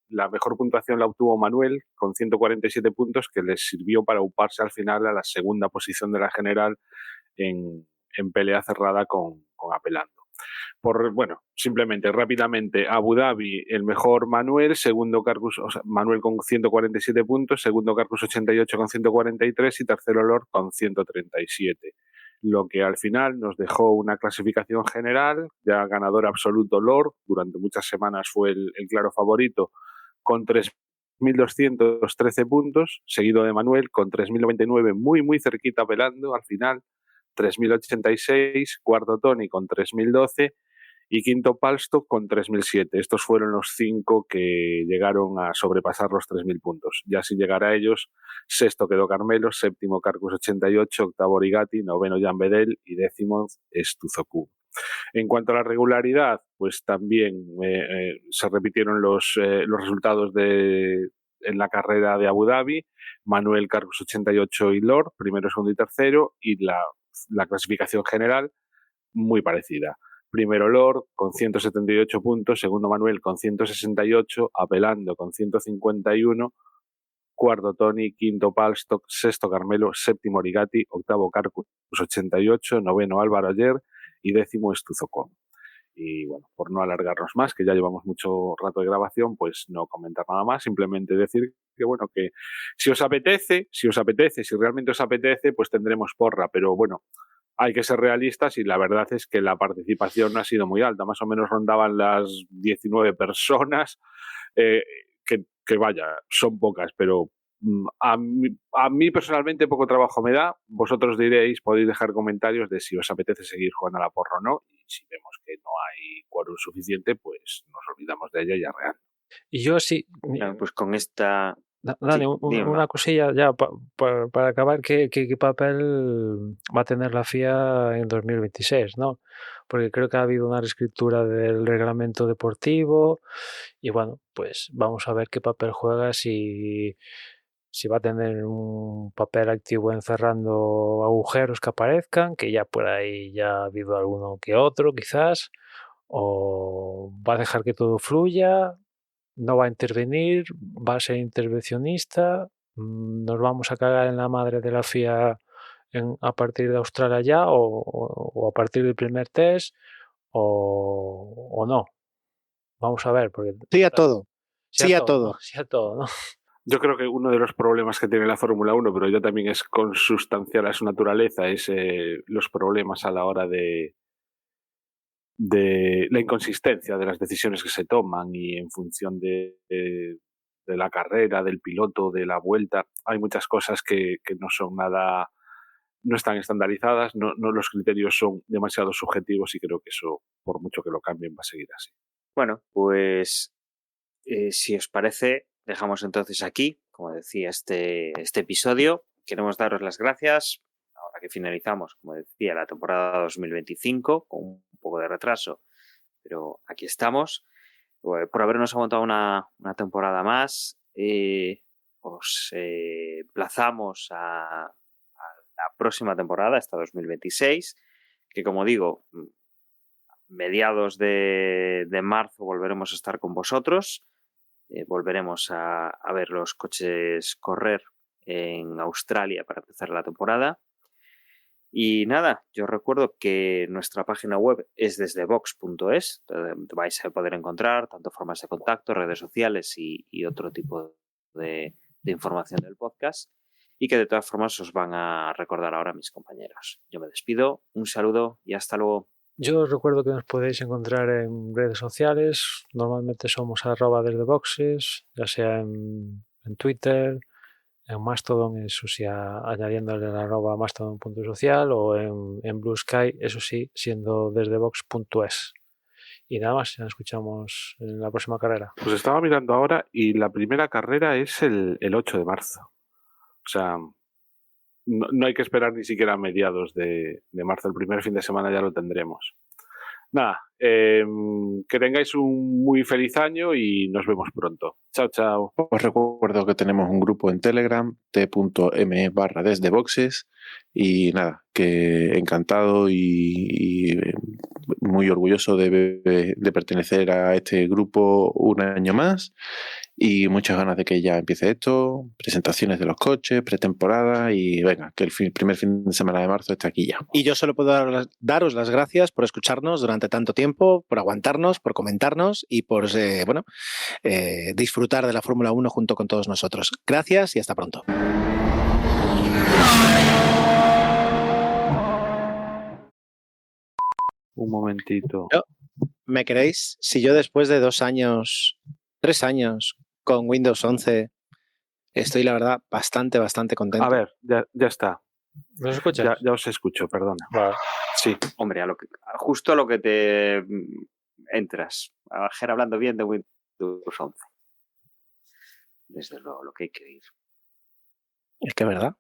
la mejor puntuación la obtuvo Manuel con 147 puntos, que les sirvió para uparse al final a la segunda posición de la general en pelea cerrada con Apelando. Simplemente, rápidamente, Abu Dhabi, el mejor Manuel, segundo Carcus, o sea, Manuel con 147 puntos, segundo Carcus 88 con 143 y tercero Lord con 137. Lo que al final nos dejó una clasificación general, ya ganador absoluto Lord, durante muchas semanas fue el claro favorito, con 3.213 puntos, seguido de Manuel con 3.099, muy cerquita pelando al final, 3.086, cuarto Tony con 3.012 y quinto Palstock con 3.007. Estos fueron los 5 que llegaron a sobrepasar los 3.000 puntos. Ya sin llegar a ellos, sexto quedó Carmelo, séptimo Carcus 88, octavo Origati, noveno Jan Bedel y décimo Stuzoku. En cuanto a la regularidad, pues también se repitieron los resultados en la carrera de Abu Dhabi. Manuel Carcus 88 y Lord, primero, segundo y tercero, y la clasificación general muy parecida. Primero Lord con 178 puntos, segundo Manuel con 168, Apelando con 151, cuarto Tony, quinto Palstock, sexto Carmelo, séptimo Origati, octavo Carcus 88, noveno Álvaro Ayer y décimo Estuzocom. Y bueno, por no alargarnos más, que ya llevamos mucho rato de grabación, pues no comentar nada más, simplemente decir que bueno, que si realmente os apetece, pues tendremos porra, pero bueno, hay que ser realistas y la verdad es que la participación no ha sido muy alta, más o menos rondaban las 19 personas, que vaya, son pocas, pero a mí personalmente poco trabajo me da. Vosotros diréis, podéis dejar comentarios de si os apetece seguir jugando a la porra o no, y si vemos que no hay quórum suficiente, pues nos olvidamos de ella y arreando. y yo sí. Claro, pues con esta... Dani, Sí, una cosilla ya para acabar, ¿qué papel va a tener la FIA en 2026, ¿no? Porque creo que ha habido una reescritura del reglamento deportivo y bueno, pues vamos a ver qué papel juega, si va a tener un papel activo encerrando agujeros que aparezcan, que ya por ahí ya ha habido alguno que otro quizás, o va a dejar que todo fluya, no va a intervenir, va a ser intervencionista, nos vamos a cagar en la madre de la FIA a partir de Australia ya, o a partir del primer test, o no. Vamos a ver, porque Sí a todo. Sí a todo. ¿no? Sí a todo, ¿no? Yo creo que uno de los problemas que tiene la Fórmula 1, pero ya también es consustancial a su naturaleza, es los problemas a la hora de la inconsistencia de las decisiones que se toman y en función de la carrera, del piloto, de la vuelta. Hay muchas cosas que no son nada, no están estandarizadas, no los criterios son demasiado subjetivos y creo que eso, por mucho que lo cambien, va a seguir así. Bueno, pues si os parece, dejamos entonces aquí, como decía, este episodio. Queremos daros las gracias, ahora que finalizamos, como decía, la temporada 2025, con un poco de retraso, pero aquí estamos, por habernos aguantado una temporada más. Os plazamos a la próxima temporada, esta 2026, que como digo, mediados de marzo volveremos a estar con vosotros. Volveremos a ver los coches correr en Australia para empezar la temporada. Y nada, yo recuerdo que nuestra página web es desdebox.es, donde vais a poder encontrar tanto formas de contacto, redes sociales y otro tipo de información del podcast, y que de todas formas os van a recordar ahora mis compañeros. Yo me despido, un saludo y hasta luego. Yo os recuerdo que nos podéis encontrar en redes sociales. Normalmente somos @desdeboxes, ya sea en Twitter, en Mastodon, eso sí, añadiéndole el @mastodon.social, o en Blue Sky, eso sí, siendo desdebox.es. Y nada más, ya nos escuchamos en la próxima carrera. Pues estaba mirando ahora y la primera carrera es el 8 de marzo. sea, no hay que esperar ni siquiera a mediados de marzo. El primer fin de semana ya lo tendremos. Nada, que tengáis un muy feliz año y nos vemos pronto. Chao, chao. Os recuerdo que tenemos un grupo en Telegram, t.me/desdeboxes, y nada, que encantado y muy orgulloso de pertenecer a este grupo un año más, y muchas ganas de que ya empiece esto, presentaciones de los coches, pretemporada, y venga, que el primer fin de semana de marzo esté aquí ya. Y yo solo puedo daros las gracias por escucharnos durante tanto tiempo, por aguantarnos, por comentarnos y por disfrutar de la Fórmula 1 junto con todos nosotros. Gracias y hasta pronto. Un momentito. ¿Me queréis? Si yo después de 2 años, 3 años con Windows 11 estoy, la verdad, bastante contento. A ver, ya está. ¿Nos escuchas? Ya os escucho, perdona. Vale. Sí. Hombre, justo a lo que te entras. A Ger hablando bien de Windows 11. Desde luego, lo que hay que ir. Es que es verdad.